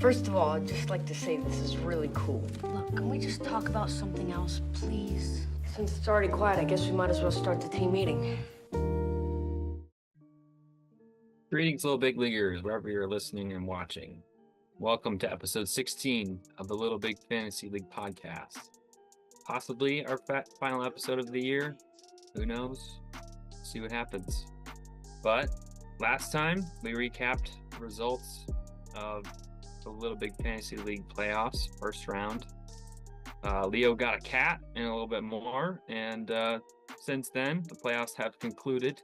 First of all, I'd just like to say this is really cool. Look, can we just talk about something else, please? Since it's already quiet, I guess we might as well start the team meeting. Greetings, little big leaguers, wherever you're listening and watching. Welcome to episode 16 of the Little Big Fantasy League podcast. Possibly our final episode of the year. Who knows? See what happens. But last time we recapped the results of the Little Big Fantasy League playoffs, first round. Leo got a cat and a little bit more, and since then the playoffs have concluded,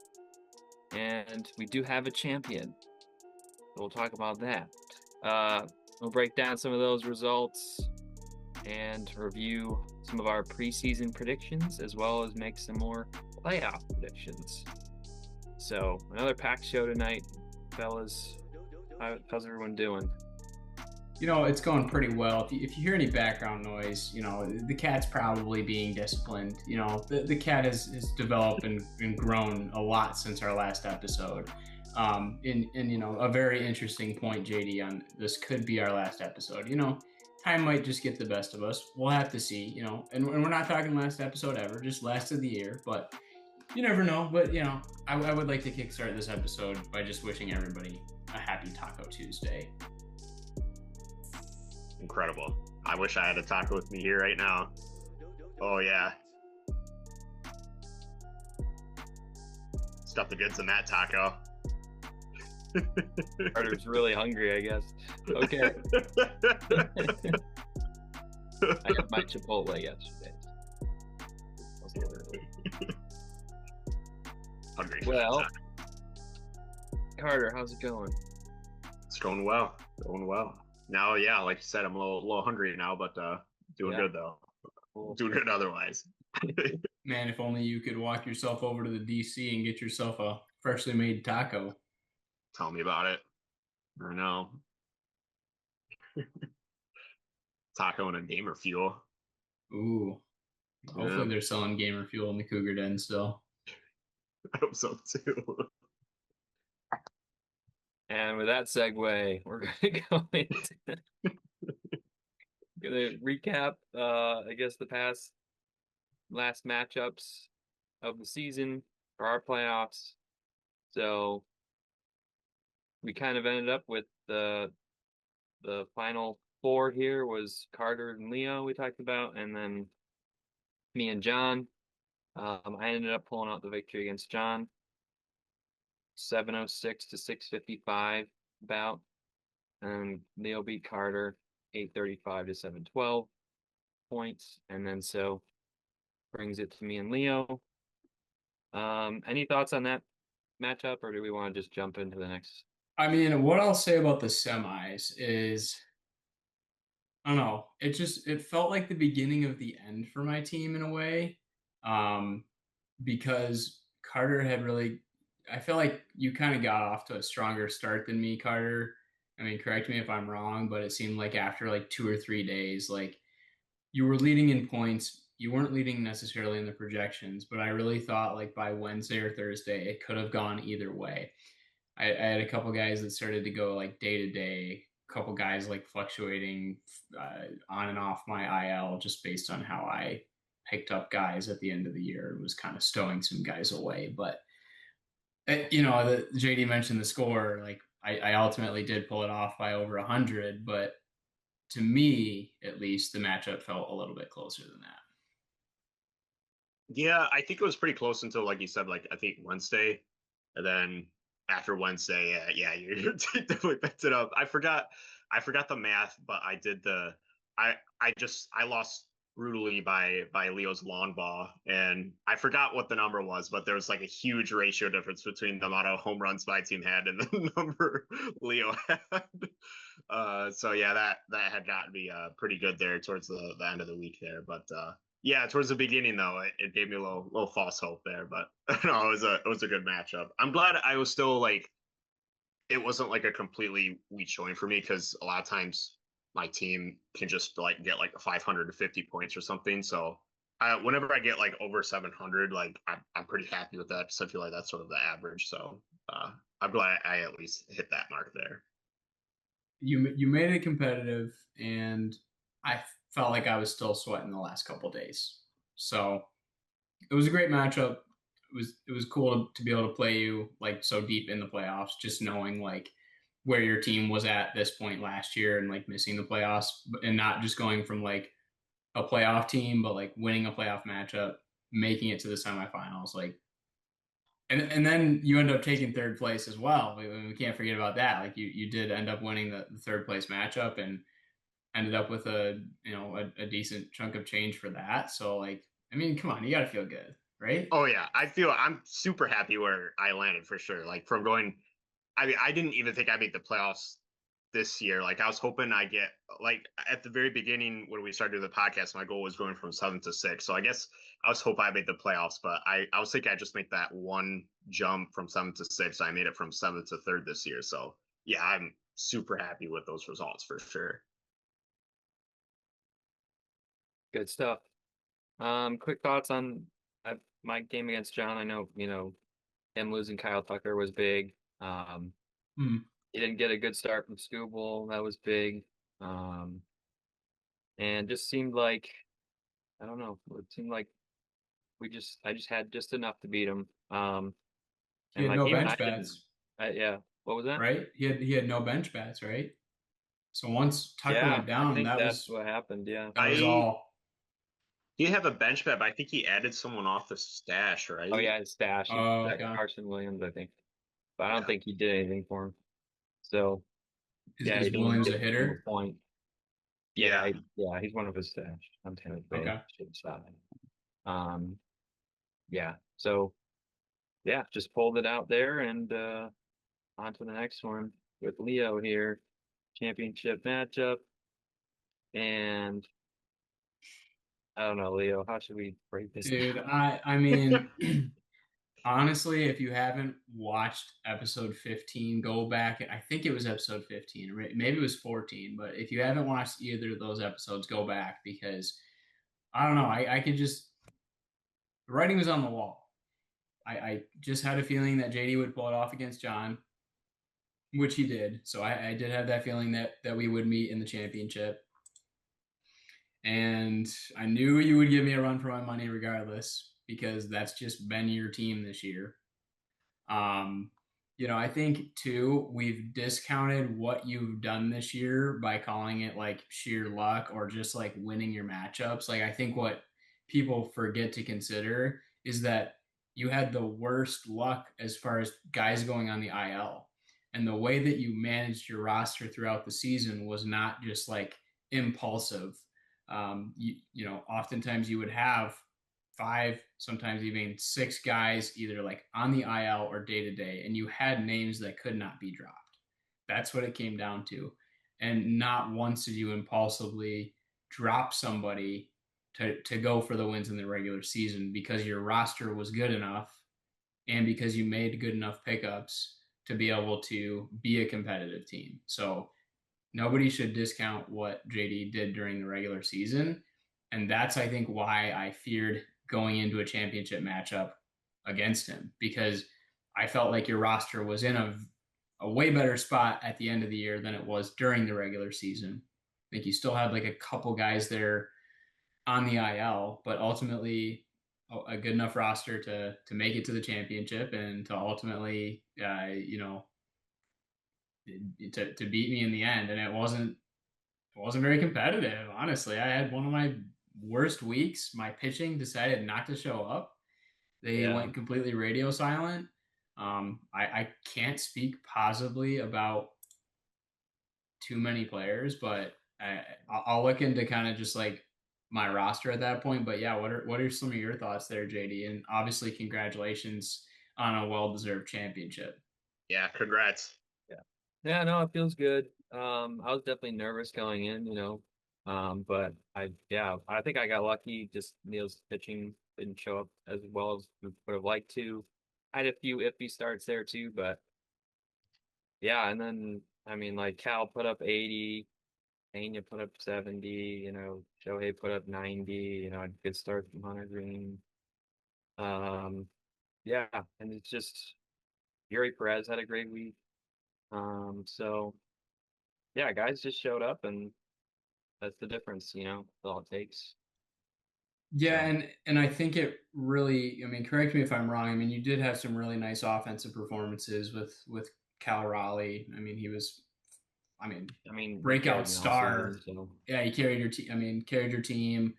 and we do have a champion. We'll talk about that. We'll break down some of those results and review some of our preseason predictions, as well as make some more playoff predictions. So another packed show tonight, fellas. How's everyone doing? You know, it's going pretty well. If you hear any background noise, you know, the cat's probably being disciplined. You know, the cat has developed and grown a lot since our last episode. And you know, a very interesting point, JD, on this could be our last episode. You know, time might just get the best of us. We'll have to see, you know, and we're not talking last episode ever, just last of the year, but you never know. But, you know, I would like to kickstart this episode by just wishing everybody a happy Taco Tuesday. Incredible. I wish I had a taco with me here right now. Oh, yeah. Stuff the goods in that taco. Carter's really hungry, I guess. Okay. I had my Chipotle yesterday. Hungry. Well, Carter, how's it going? It's going well. Going well. Now, yeah, like you said, I'm a little hungry now, but doing good though. Cool. Doing good otherwise. Man, if only you could walk yourself over to the DC and get yourself a freshly made taco. Tell me about it. I know. Taco and a gamer fuel. Ooh. Hopefully they're selling gamer fuel in the Cougar Den still. I hope so too. And with that segue, we're going to recap, I guess, the last matchups of the season for our playoffs. So we kind of ended up with the final four here was Carter and Leo we talked about, and then me and John. I ended up pulling out the victory against John. 706 to 655 about, and Leo beat Carter 835 to 712 points, and then so brings it to me and Leo. Any thoughts on that matchup, or do we want to just jump into the next? I mean, what I'll say about the semis is, I don't know, it felt like the beginning of the end for my team in a way, because Carter had really, I feel like you kind of got off to a stronger start than me, Carter. I mean, correct me if I'm wrong, but it seemed like after like 2 or 3 days, like you were leading in points. You weren't leading necessarily in the projections, but I really thought like by Wednesday or Thursday, it could have gone either way. I had a couple guys that started to go like day to day, a couple guys like fluctuating on and off my IL just based on how I picked up guys at the end of the year and was kind of stowing some guys away. But you know, JD mentioned the score. Like I ultimately did pull it off by over 100, but to me, at least, the matchup felt a little bit closer than that. Yeah, I think it was pretty close until, like you said, like I think Wednesday, and then after Wednesday, yeah, you definitely picked it up. I forgot the math, but I did I lost brutally by Leo's lawn ball, and I forgot what the number was, but there was like a huge ratio difference between the amount of home runs my team had and the number Leo had. So yeah, that had gotten me pretty good there towards the end of the week there, but yeah, towards the beginning though, it gave me a little false hope there, but no, it was a good matchup. I'm glad I was still like, it wasn't like a completely weak showing for me, because a lot of times my team can just like get like 550 points or something. So whenever I get like over 700, like I'm pretty happy with that, because I feel like that's sort of the average. So I'm glad I at least hit that mark there. you made it competitive, and I felt like I was still sweating the last couple days. So it was a great matchup. It was cool to be able to play you like so deep in the playoffs, just knowing like where your team was at this point last year and like missing the playoffs, and not just going from like a playoff team, but like winning a playoff matchup, making it to the semifinals, like and then you end up taking third place as well. We can't forget about that. Like you did end up winning the third place matchup and ended up with a decent chunk of change for that. So like, I mean, come on, you got to feel good, right? Oh yeah, I'm super happy where I landed for sure. Like from going, I mean, I didn't even think I made the playoffs this year. Like I was hoping I get like at the very beginning when we started the podcast, my goal was going from 7 to 6. So I guess I was hoping I made the playoffs, but I was thinking I just make that one jump from 7 to 6. I made it from 7 to 3rd this year. So yeah, I'm super happy with those results for sure. Good stuff. Quick thoughts on my game against John. I know, him losing Kyle Tucker was big. Hmm. He didn't get a good start from Scooble. That was big. Um, and just seemed like, I don't know, it seemed like I just had just enough to beat him. He And had like no even bench I didn't, bats, yeah, what was that? right? He had no bench bats, right? So once Tucker Yeah, went I down, think that's what happened. Yeah. that was I all. He didn't have a bench bet, but I think he added someone off the stash, Oh right? yeah, his stash. He Oh, checked okay. Carson Williams, I think, but I don't Yeah. think he did anything for him. So Is, yeah, is he didn't Williams get a a single hitter? point. Yeah, Yeah. yeah, he's one of his stash. I'm telling you, Okay. should stop. Um, yeah. So yeah, just pulled it out there and on to the next one with Leo here. Championship matchup. And I don't know, Leo, how should we break this Dude, down? I mean, honestly, if you haven't watched episode 15, go back. I think it was episode 15, or maybe it was 14. But if you haven't watched either of those episodes, go back because I don't know. I could just, the writing was on the wall. I just had a feeling that JD would pull it off against John, which he did. So I did have that feeling that we would meet in the championship. And I knew you would give me a run for my money regardless because that's just been your team this year. Um, I think too, we've discounted what you've done this year by calling it like sheer luck or just like winning your matchups. Like, I think what people forget to consider is that you had the worst luck as far as guys going on the IL. And the way that you managed your roster throughout the season was not just like impulsive. Oftentimes you would have five, sometimes even six guys either like on the IL or day to day, and you had names that could not be dropped. That's what it came down to. And not once did you impulsively drop somebody to go for the wins in the regular season because your roster was good enough and because you made good enough pickups to be able to be a competitive team. So nobody should discount what JD did during the regular season. And that's, I think, why I feared going into a championship matchup against him because I felt like your roster was in a way better spot at the end of the year than it was during the regular season. I think you still had like a couple guys there on the IL, but ultimately a good enough roster to make it to the championship and to ultimately, to beat me in the end. And it wasn't very competitive, honestly. I had one of my worst weeks. My pitching decided not to show up. They Yeah. went completely radio silent. I can't speak positively about too many players, but I'll look into kind of just like my roster at that point. But yeah, what are some of your thoughts there, JD? And obviously, congratulations on a well-deserved championship. Yeah, congrats. Yeah. Yeah, no, it feels good. I was definitely nervous going in, but I think I got lucky. Just Neil's pitching didn't show up as well as we would have liked to. I had a few iffy starts there too, but yeah, and then I mean like Cal put up 80, Pena put up 70, Shohei put up 90, a good start from Hunter Green. Um, yeah, and it's just Yuri Perez had a great week. So yeah, guys just showed up, and that's the difference. That's all it takes. Yeah, So and I think it really, I mean, correct me if I'm wrong. I mean, you did have some really nice offensive performances with Cal Raleigh. I mean, he was, I mean, he breakout carried me all star. season. So Yeah, he carried your team. I mean, carried your team.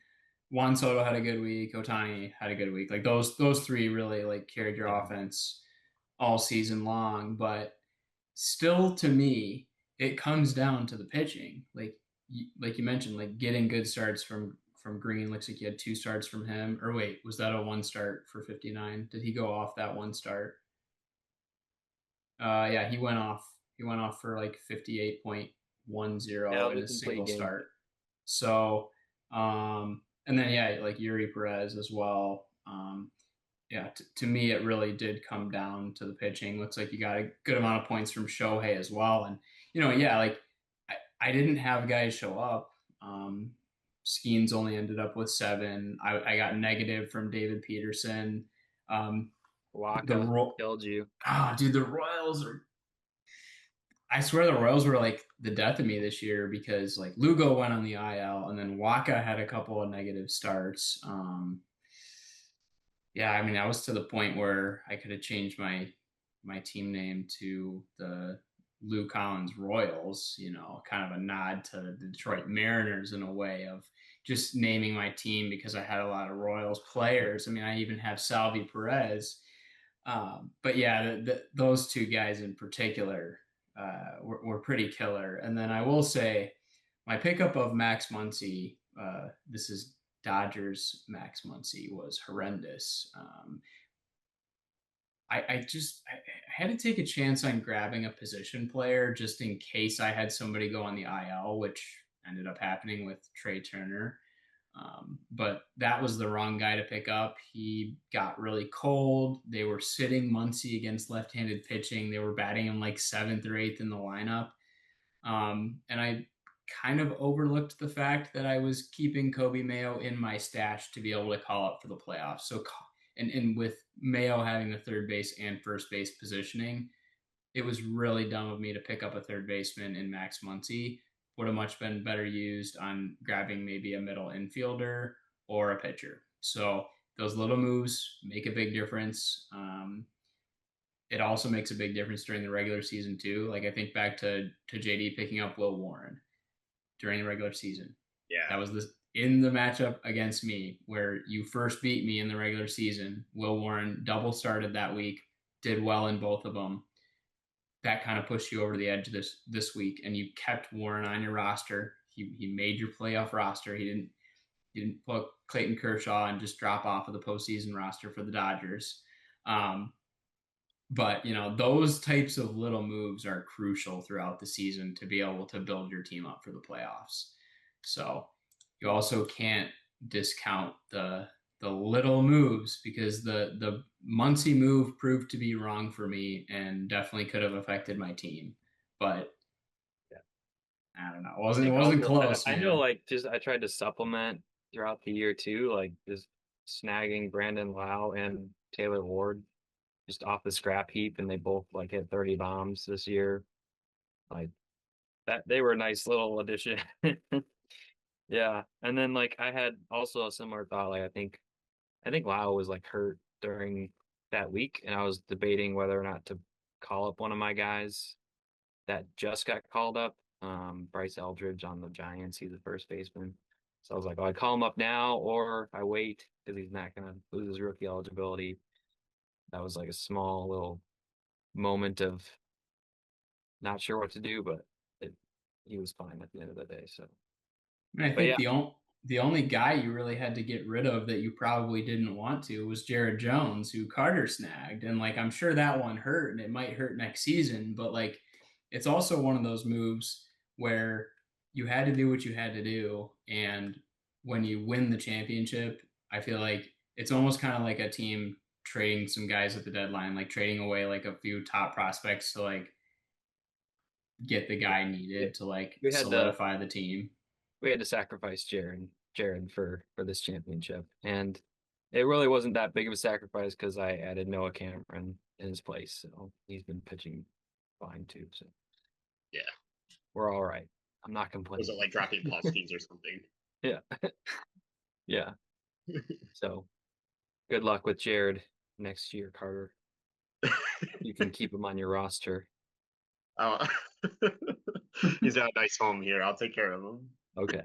Juan Soto had a good week. Otani had a good week. Like those three really like carried your yeah, offense all season long. But still, to me, it comes down to the pitching. Like you mentioned, like getting good starts from Green. Looks like you had 2 starts from him. Or wait, was that a 1 start for 59? Did he go off that 1 start? Yeah, he went off. He went off for like 58.10 in a those complete single games. start. So, and then yeah, like Yuri Perez as well. Yeah, to me, it really did come down to the pitching. Looks like you got a good amount of points from Shohei as well. And, yeah, like I didn't have guys show up. Skeens only ended up with 7. I got negative from David Peterson. Um, the Waka Ro- killed you. dude, the Royals are. I swear the Royals were like the death of me this year because like Lugo went on the IL and then Waka had a couple of negative starts. Yeah, I mean, I was to the point where I could have changed my team name to the Lou Collins Royals, kind of a nod to the Detroit Mariners in a way of just naming my team because I had a lot of Royals players. I mean, I even have Salvi Perez. But yeah, those 2 guys in particular were pretty killer. And then I will say my pickup of Max Muncy, this is Dodgers Max Muncy, was horrendous. I had to take a chance on grabbing a position player just in case I had somebody go on the IL, which ended up happening with Trey Turner. But that was the wrong guy to pick up. He got really cold. They were sitting Muncy against left-handed pitching. They were batting him like 7th or 8th in the lineup. And I kind of overlooked the fact that I was keeping Kobe Mayo in my stash to be able to call up for the playoffs. So, and with Mayo having the third base and first base positioning, it was really dumb of me to pick up a third baseman in Max Muncy. Would have much been better used on grabbing maybe a middle infielder or a pitcher. So those little moves make a big difference. It also makes a big difference during the regular season too. Like I think back to JD picking up Will Warren during the regular season. Yeah. That was this in the matchup against me where you first beat me in the regular season. Will Warren double started that week, did well in both of them. That kind of pushed you over the edge this week, and you kept Warren on your roster. He made your playoff roster. He didn't put Clayton Kershaw and just drop off of the postseason roster for the Dodgers. But those types of little moves are crucial throughout the season to be able to build your team up for the playoffs. So you also can't discount the little moves because the Muncie move proved to be wrong for me and definitely could have affected my team. But Yeah. I don't know. I It wasn't close, I man. know, like, just I tried to supplement throughout the year too, like just snagging Brandon Lau and Taylor Ward just off the scrap heap, and they both like hit 30 bombs this year. Like that, they were a nice little addition. Yeah, and then like I had also a similar thought. Like I think Lau was like hurt during that week, and I was debating whether or not to call up one of my guys that just got called up. Bryce Eldridge on the Giants. He's the first baseman. So I was like, oh, I call him up now or I wait because he's not gonna lose his rookie eligibility. That was like a small little moment of not sure what to do, but he was fine at the end of the day. So, And I but think yeah, the only guy you really had to get rid of that you probably didn't want to was Jared Jones, who Carter snagged. And like I'm sure that one hurt and it might hurt next season, but like it's also one of those moves where you had to do what you had to do. And when you win the championship, I feel like it's almost kind of like a team trading some guys at the deadline, like trading away like a few top prospects to like get the guy yeah, needed to like we had to solidify the team. we had to sacrifice Jared for this championship, and it really wasn't that big of a sacrifice because I added Noah Cameron in his place, so he's been pitching fine too. So Yeah. we're all right. I'm not Was complaining. it like dropping Paulskins or something? Yeah. Yeah. So good luck with Jared next year, Carter. You can keep him on your roster. Oh, he's got a nice home here. I'll take care of him. Okay.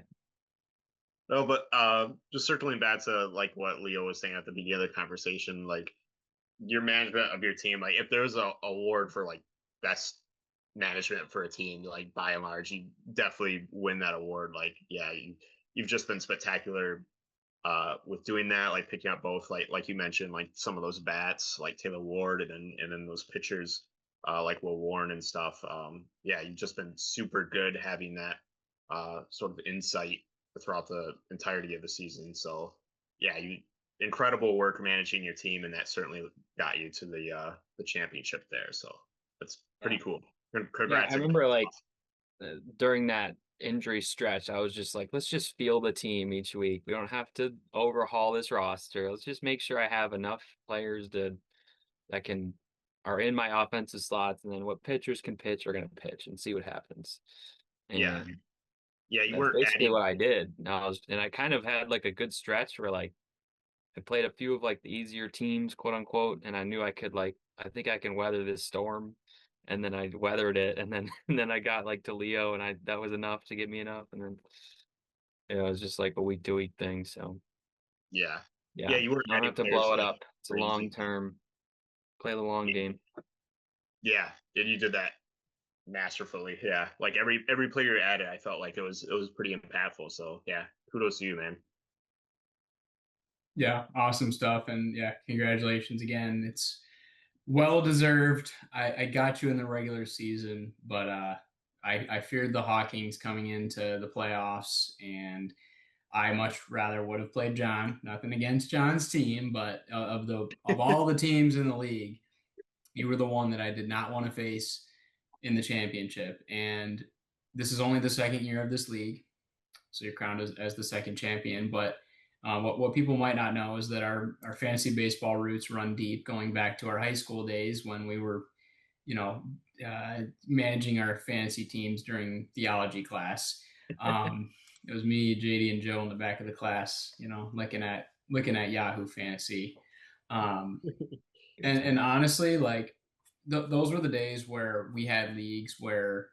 No, but just circling back to like what Leo was saying at the beginning of the conversation, like your management of your team, like if there's a award for like best management for a team, like by and large, you definitely win that award. Like, yeah, you've just been spectacular with doing that, like picking up both like you mentioned, like some of those bats, like Taylor Ward, and then those pitchers, like Will Warren and stuff. Yeah, you've just been super good having that sort of insight throughout the entirety of the season. So yeah, you incredible work managing your team, and that certainly got you to the championship there. So that's pretty Yeah. cool. Yeah, Congrats I again. remember like during that injury stretch, I was just like, let's just feel the team each week. We don't have to overhaul this roster. Let's just make sure I have enough players that can are in my offensive slots, and then what pitchers can pitch are going to pitch and see what happens. Yeah, And yeah, you that's weren't basically adding. what I did. And I kind of had like a good stretch where like I played a few of like the easier teams, quote unquote, and I knew I could like I think I can weather this storm. And then I weathered it, and then and then I got like to Leo, and I that was enough to get me enough, and then it was just like a week to week thing. So Yeah, yeah, yeah, you weren't you don't adding have to players blow it like up. It's a long crazy. term. Play the long game. Yeah, and you did that masterfully. Yeah, like every player you added, I felt like it was pretty impactful. So yeah, kudos to you, man. Yeah, awesome stuff. And yeah, congratulations again. It's well deserved. I got you in the regular season, but I feared the Hawkings coming into the playoffs, and I much rather would have played John. Nothing against John's team, but of all the teams in the league, you were the one that I did not want to face in the championship. And this is only the second year of this league, so you're crowned as the second champion. But what people might not know is that our fantasy baseball roots run deep, going back to our high school days when we were, you know, managing our fantasy teams during theology class. It was me, JD, and Joe in the back of the class, looking at Yahoo Fantasy. Um, and honestly, like those were the days where we had leagues where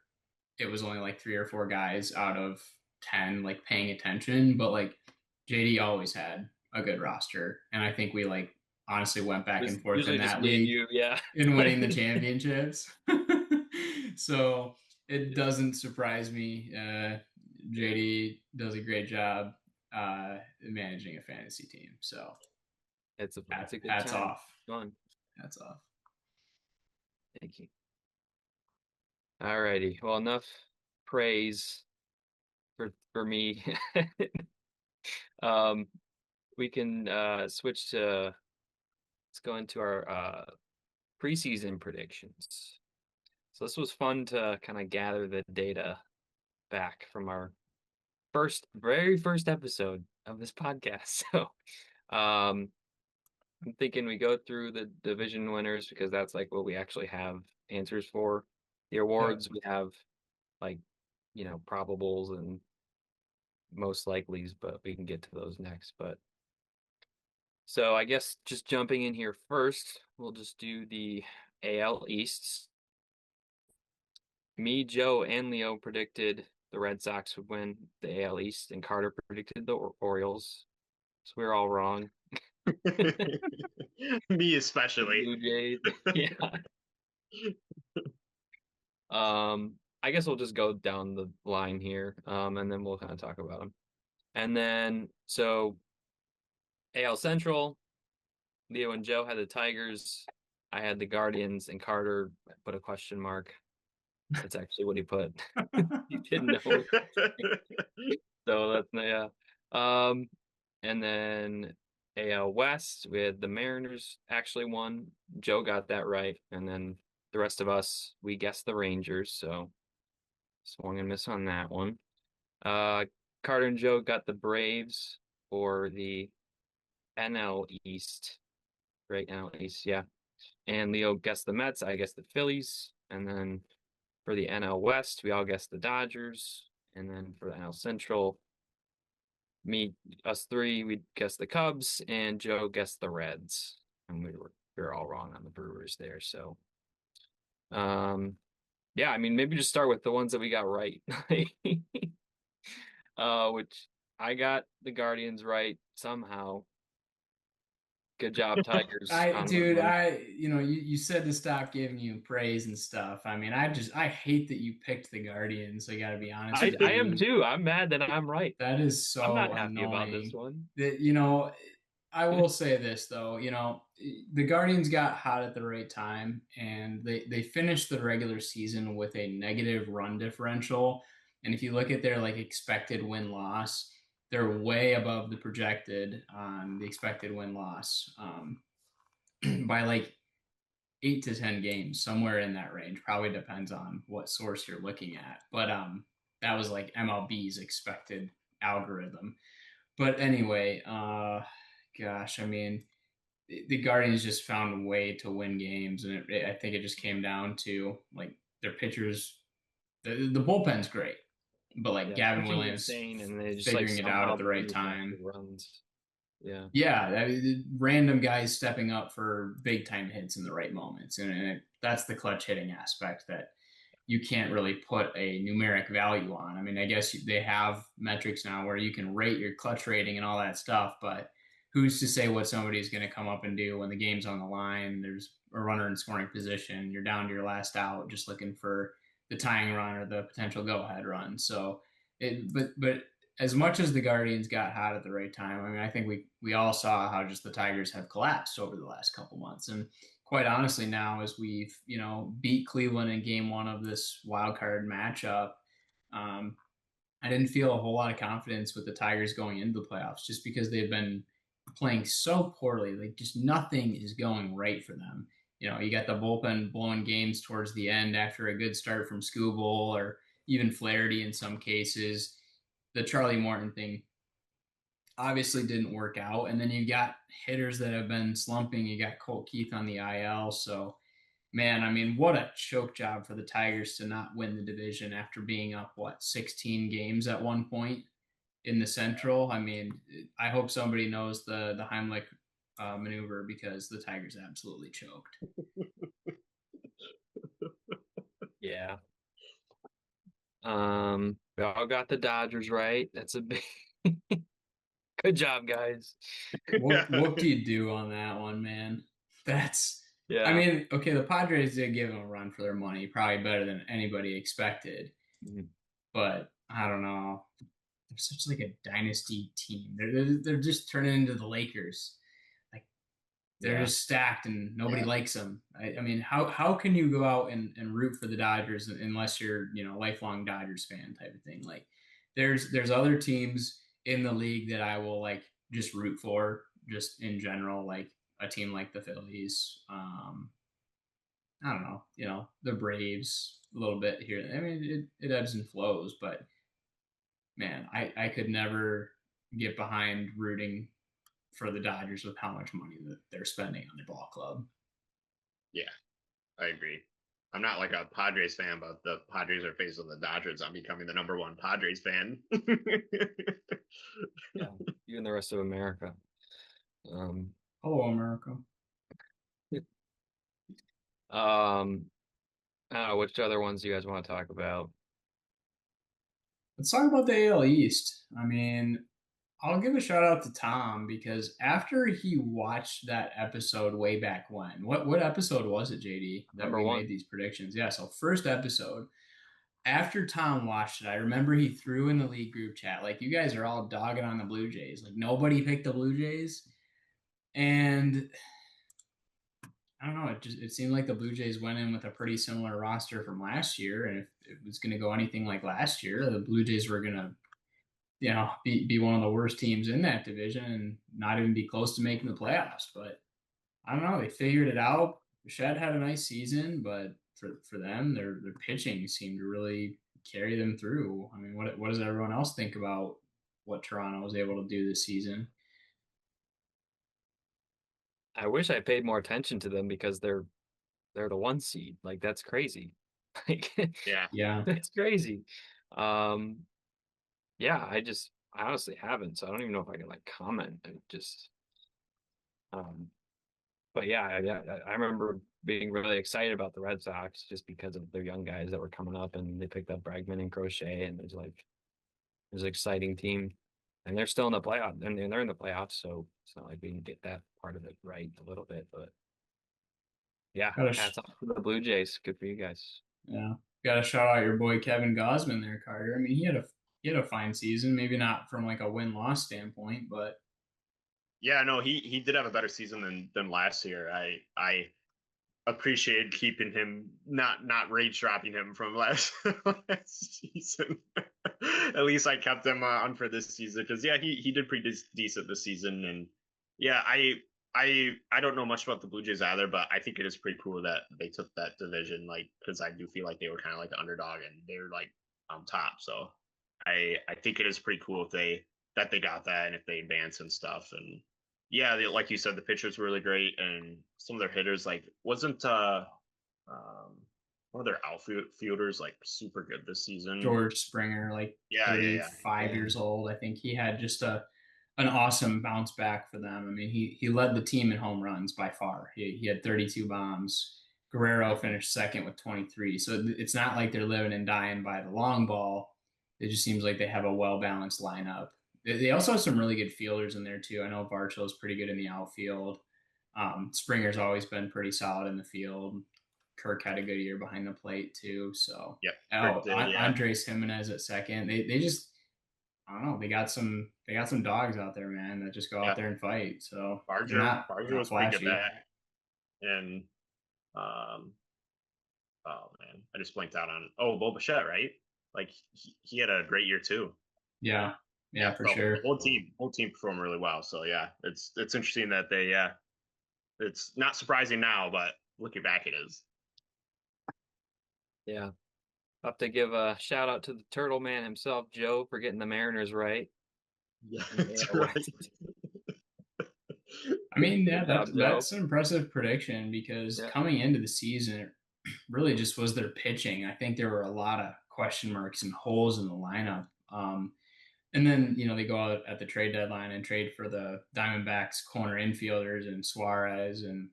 it was only like three or four guys out of 10 like paying attention, but like JD always had a good roster, and I think we like honestly went back It's and forth in usually just that me and league you. Yeah. in winning the championships. So it doesn't surprise me. JD does a great job managing a fantasy team, so It's a good hats time. off. Fun. Hats off. Thank you. Alrighty. Well, enough praise for me. um, we can switch to let's go into our preseason predictions. So this was fun to kind of gather the data back from our very first episode of this podcast. So um I'm thinking we go through the division winners because that's like what we actually have answers for. The Yep. awards we have like, probables and most likelies, but we can get to those next. But so I guess just jumping in here first, we'll just do the AL Easts. Me, Joe, and Leo predicted the Red Sox would win the AL East, and Carter predicted the Orioles. So we are all wrong. Me especially. Blue Jays. Yeah. I guess we'll just go down the line here, and then we'll kind of talk about them. And then, so AL Central, Leo and Joe had the Tigers. I had the Guardians, and Carter put a question mark. That's actually what he put. You didn't know. So that's, yeah. And then AL West, we had the Mariners actually won. Joe got that right. And then the rest of us, we guessed the Rangers. So swung and miss on that one. Carter and Joe got the Braves for the NL East. Right, NL East, yeah. And Leo guessed the Mets. I guessed the Phillies. And then For the NL West, we all guessed the Dodgers. And then for the NL Central, us three, we guessed the Cubs, and Joe guessed the Reds. And we were all wrong on the Brewers there. So, yeah, I mean, maybe just start with the ones that we got right. Which I got the Guardians right somehow. Good job, Tigers. on one one. You said to stop giving you praise and stuff. I mean, I hate that you picked the Guardians. I got to be honest with I am you. too. I'm mad that I'm right. That is I'm so not happy about this annoying. one. That I will say this though, the Guardians got hot at the right time, and they finished the regular season with a negative run differential. And if you look at their like expected win loss, they're way above the projected on the expected win loss by like 8 to 10 games, somewhere in that range. Probably depends on what source you're looking at, but that was like MLB's expected algorithm. But anyway, gosh, I mean, the Guardians just found a way to win games, and I think it just came down to like their pitchers. The bullpen's great, but like Gavin pitching's Williams insane, and they just figuring it out somehow at the right manufacture time. runs. Yeah. Yeah, I mean, random guys stepping up for big time hits in the right moments, and that's the clutch hitting aspect that you can't really put a numeric value on. I mean, I guess they have metrics now where you can rate your clutch rating and all that stuff, but who's to say what somebody's going to come up and do when the game's on the line? There's a runner in scoring position. You're down to your last out, just looking for the tying run or the potential go-ahead run. So, but as much as the Guardians got hot at the right time, I mean, I think we all saw how just the Tigers have collapsed over the last couple months, and quite honestly, now as we've beat Cleveland in Game 1 of this wild card matchup, I didn't feel a whole lot of confidence with the Tigers going into the playoffs, just because they've been playing so poorly. Like, just nothing is going right for them. You got the bullpen blowing games towards the end after a good start from Skubal or even Flaherty in some cases. The Charlie Morton thing obviously didn't work out. And then you got hitters that have been slumping. You got Colt Keith on the IL. So, man, I mean, what a choke job for the Tigers to not win the division after being up, 16 games at one point in the Central. I mean, I hope somebody knows the Heimlich maneuver, because the Tigers absolutely choked. Yeah. We all got the Dodgers right. That's a big good job, guys. What do you do on that one, man? I mean, okay, the Padres did give them a run for their money, probably better than anybody expected. Mm-hmm. But I don't know. They're such like a dynasty team. They're just turning into the Lakers. Like, they're just stacked and nobody likes them. I mean, how can you go out and root for the Dodgers unless you're lifelong Dodgers fan type of thing? Like, there's other teams in the league that I will like just root for, just in general, like a team like the Phillies. I don't know, the Braves a little bit here. I mean, it ebbs and flows, but man, I could never get behind rooting for the Dodgers with how much money that they're spending on their ball club. Yeah, I agree. I'm not like a Padres fan, but the Padres are facing the Dodgers. I'm becoming the #1 Padres fan. Yeah, you and the rest of America. Hello, America. I don't know, which other ones do you guys want to talk about? Let's talk about the AL East. I mean, I'll give a shout out to Tom, because after he watched that episode way back when, what episode was it, JD, that we made these predictions? Yeah, so first episode. After Tom watched it, I remember he threw in the league group chat, like, you guys are all dogging on the Blue Jays. Like, nobody picked the Blue Jays. And I don't know, it seemed like the Blue Jays went in with a pretty similar roster from last year. And if it was going to go anything like last year, the Blue Jays were going to be one of the worst teams in that division and not even be close to making the playoffs. But I don't know, they figured it out. Bichette had a nice season, but for them, their pitching seemed to really carry them through. I mean, what does everyone else think about what Toronto was able to do this season? I wish I paid more attention to them, because they're the 1 seed. Like, that's crazy. Like, Yeah. Yeah. it's crazy. Yeah, I honestly haven't, so I don't even know if I can like comment. I just, um, but yeah, I remember being really excited about the Red Sox just because of their young guys that were coming up, and they picked up Bregman and Crochet, and it was an exciting team, and they're still in the playoff, and they're in the playoffs, so it's not like we can get that part of it right a little bit, but yeah, Gotta hats off to the Blue Jays. Good for you guys. Yeah, got to shout out your boy Kevin Gosman there, Carter. I mean, he had a fine season, maybe not from like a win-loss standpoint, but Yeah, no, he did have a better season than last year. I appreciated keeping him, not rage dropping him from last last season. At least I kept him on for this season because yeah, he did pretty decent this season, and yeah, I don't know much about the Blue Jays either, but I think it is pretty cool that they took that division, like because I do feel like they were kind of like the underdog and they were like on top. So I think it is pretty cool if they got that and if they advance and stuff. And yeah, like you said, the pitchers were really great, and some of their hitters like wasn't one of their outfielders like super good this season. George Springer, like Yeah. 35 years old, I think he had just an awesome bounce back for them. I mean, he led the team in home runs by far. He had 32 bombs. Guerrero finished second with 23. So it's not like they're living and dying by the long ball. It just seems like they have a well balanced lineup. They also have some really good fielders in there too. I know Bartol's pretty good in the outfield. Springer's always been pretty solid in the field. Kirk had a good year behind the plate too. So Yep. Andres Jimenez at second. They just I don't know. They got some dogs out there, man, that just go out there and fight. So Barger was pretty good flashy. back, and oh man, I just blanked out on Bo Bichette, right? Like he had a great year too. Yeah, for So sure. the whole team performed really well. So yeah, it's interesting that it's not surprising now, but looking back, it is. Yeah. Have to give a shout out to the Turtle Man himself, Joe, for getting the Mariners right. Yeah, that's right. I mean, yeah, Good job, that's an impressive prediction because Yeah. coming into the season, it really just was their pitching. I think there were a lot of question marks and holes in the lineup. And then, they go out at the trade deadline and trade for the Diamondbacks corner infielders and Suarez and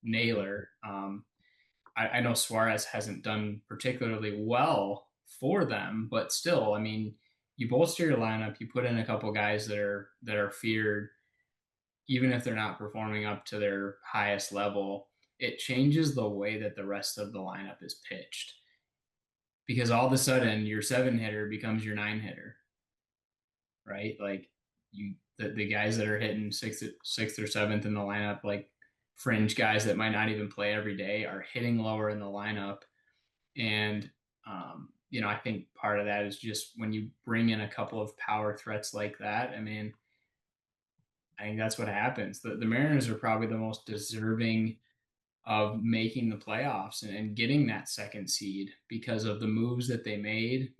Naylor. I know Suarez hasn't done particularly well for them, but still, I mean, you bolster your lineup, you put in a couple guys that are feared, even if they're not performing up to their highest level. It changes the way that the rest of the lineup is pitched because all of a sudden your 7 hitter becomes your 9 hitter, right? Like the guys that are hitting sixth or seventh in the lineup, like fringe guys that might not even play every day, are hitting lower in the lineup. And I think part of that is just when you bring in a couple of power threats like that. I mean, I think that's what happens. The Mariners are probably the most deserving of making the playoffs and getting that second seed because of the moves that they made,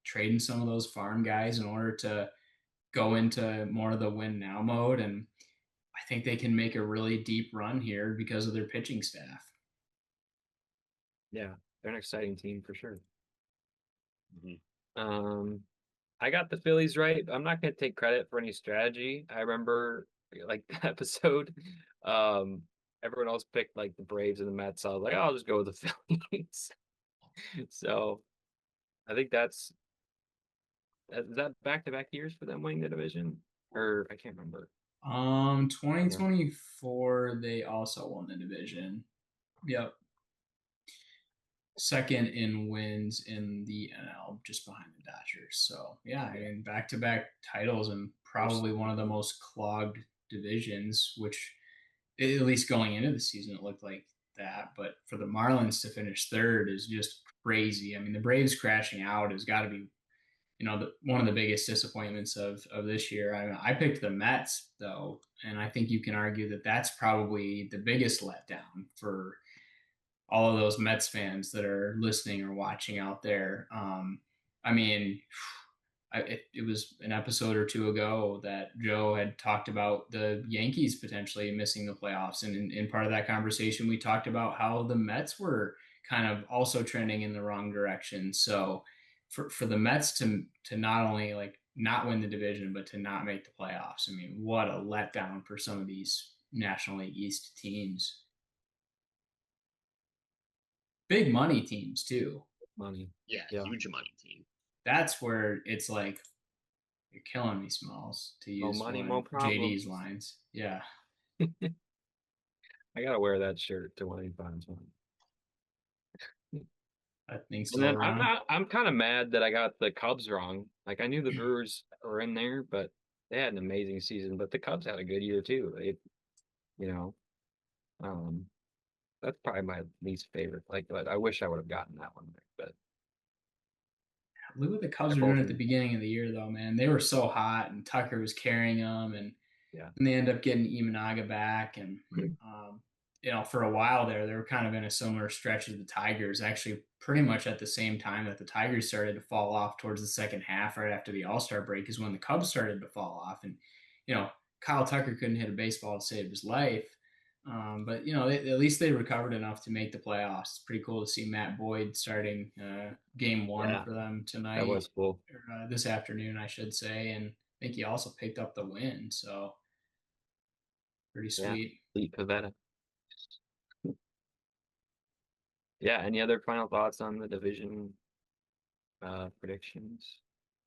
trading some of those farm guys in order to go into more of the win now mode. And I think they can make a really deep run here because of their pitching staff. Yeah, they're an exciting team for sure. Mm-hmm. I got the Phillies right. I'm not going to take credit for any strategy. I remember like the episode. Everyone else picked like the Braves and the Mets. So I was like, I'll just go with the Phillies. So I think is that back-to-back years for them winning the division, or I can't remember. 2024, they also won the division. Yep. Second in wins in the NL, just behind the Dodgers. So yeah, I mean, back-to-back titles and probably one of the most clogged divisions, which at least going into the season it looked like that. But for the Marlins to finish third is just crazy. I mean, the Braves crashing out has got to be, one of the biggest disappointments of this year. I picked the Mets though, and I think you can argue that that's probably the biggest letdown for all of those Mets fans that are listening or watching out there. I mean, it was an episode or two ago that Joe had talked about the Yankees potentially missing the playoffs. And in part of that conversation, we talked about how the Mets were kind of also trending in the wrong direction. So for the Mets to not only like not win the division, but to not make the playoffs, I mean, what a letdown for some of these National League East teams. Big money teams too. Money. Yeah, Yeah. huge money team. That's where it's like you're killing me, Smalls, to No use money, one no of problem. JD's lines. Yeah. I gotta wear that shirt to when he finds one. That thing's And still then around. I'm kind of mad that I got the Cubs wrong. Like I knew the Brewers were in there, but they had an amazing season. But the Cubs had a good year too. They, you know, um, that's probably my least favorite. Like, but I wish I would have gotten that one, but Look what the Cubs they're were doing both at the in. beginning of the year, though, man. They were so hot, and Tucker was carrying them, and Yeah, they end up getting Imanaga back. And, for a while there, they were kind of in a similar stretch as the Tigers, actually, pretty much at the same time that the Tigers started to fall off towards the second half, right after the All Star break, is when the Cubs started to fall off. And, Kyle Tucker couldn't hit a baseball to save his life. But at least they recovered enough to make the playoffs. It's pretty cool to see Matt Boyd starting game one yeah, for them that tonight, was cool. or this afternoon, I should say. And I think he also picked up the win, so pretty Yeah, sweet. Pete Pavetta. Yeah. Any other final thoughts on the division predictions?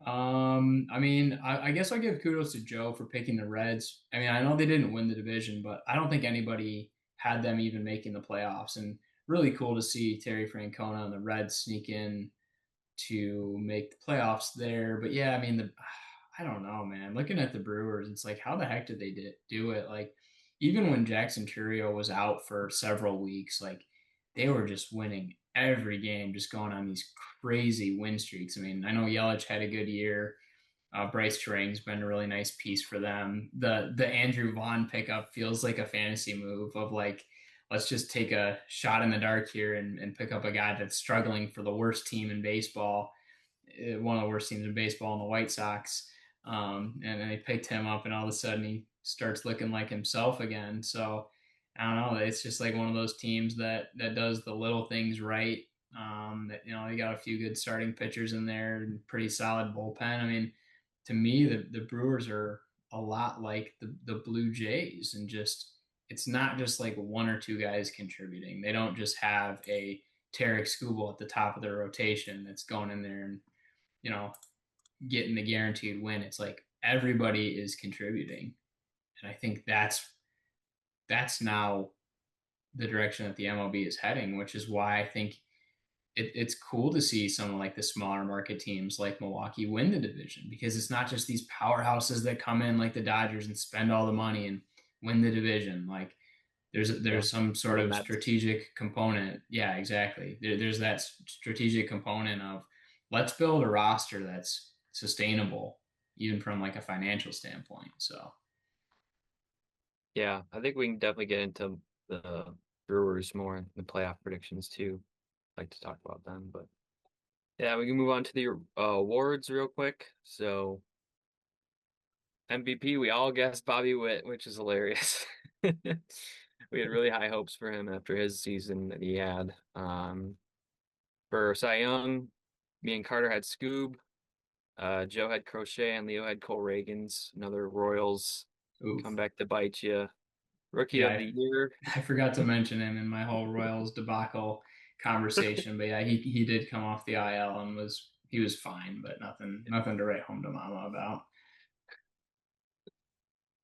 I mean, I guess I'll give kudos to Joe for picking the Reds. I mean, I know they didn't win the division, but I don't think anybody had them even making the playoffs. And really cool to see Terry Francona and the Reds sneak in to make the playoffs there. But yeah, I mean, I don't know, man. Looking at the Brewers, it's like, how the heck did they do it? Like, even when Jackson Churio was out for several weeks, like they were just winning every game, just going on these crazy win streaks. I mean, I know Yelich had a good year. Bryce Terang's been a really nice piece for them. The Andrew Vaughn pickup feels like a fantasy move of like, let's just take a shot in the dark here and pick up a guy that's struggling for the worst team in baseball, one of the worst teams in baseball, in the White Sox. And then they picked him up, and all of a sudden he starts looking like himself again. So I don't know. It's just like one of those teams that does the little things right. That they got a few good starting pitchers in there and pretty solid bullpen. I mean, to me, the Brewers are a lot like the Blue Jays, and just it's not just like one or two guys contributing. They don't just have a Tarek Skubal at the top of their rotation that's going in there and you know getting the guaranteed win. It's like everybody is contributing, and I think that's now the direction that the MLB is heading, which is why I think it's cool to see some of like the smaller market teams like Milwaukee win the division, because it's not just these powerhouses that come in like the Dodgers and spend all the money and win the division. Like there's Yeah, some sort the of Mets. strategic component. Yeah, exactly. There's that strategic component of let's build a roster that's sustainable, even from like a financial standpoint. So Yeah, I think we can definitely get into the Brewers more in the playoff predictions too. Like to talk about them, but yeah, we can move on to the awards real quick. So MVP, we all guessed Bobby Witt, which is hilarious. We had really high hopes for him after his season that he had. For Cy Young, me and Carter had Scoob. Joe had Crochet, and Leo had Cole Reagans. Another Royals oof. come back to bite you. Rookie Yeah, of the year. I forgot to mention him in my whole Royals debacle conversation, but yeah, he did come off the IL and he was fine, but nothing to write home to mama about.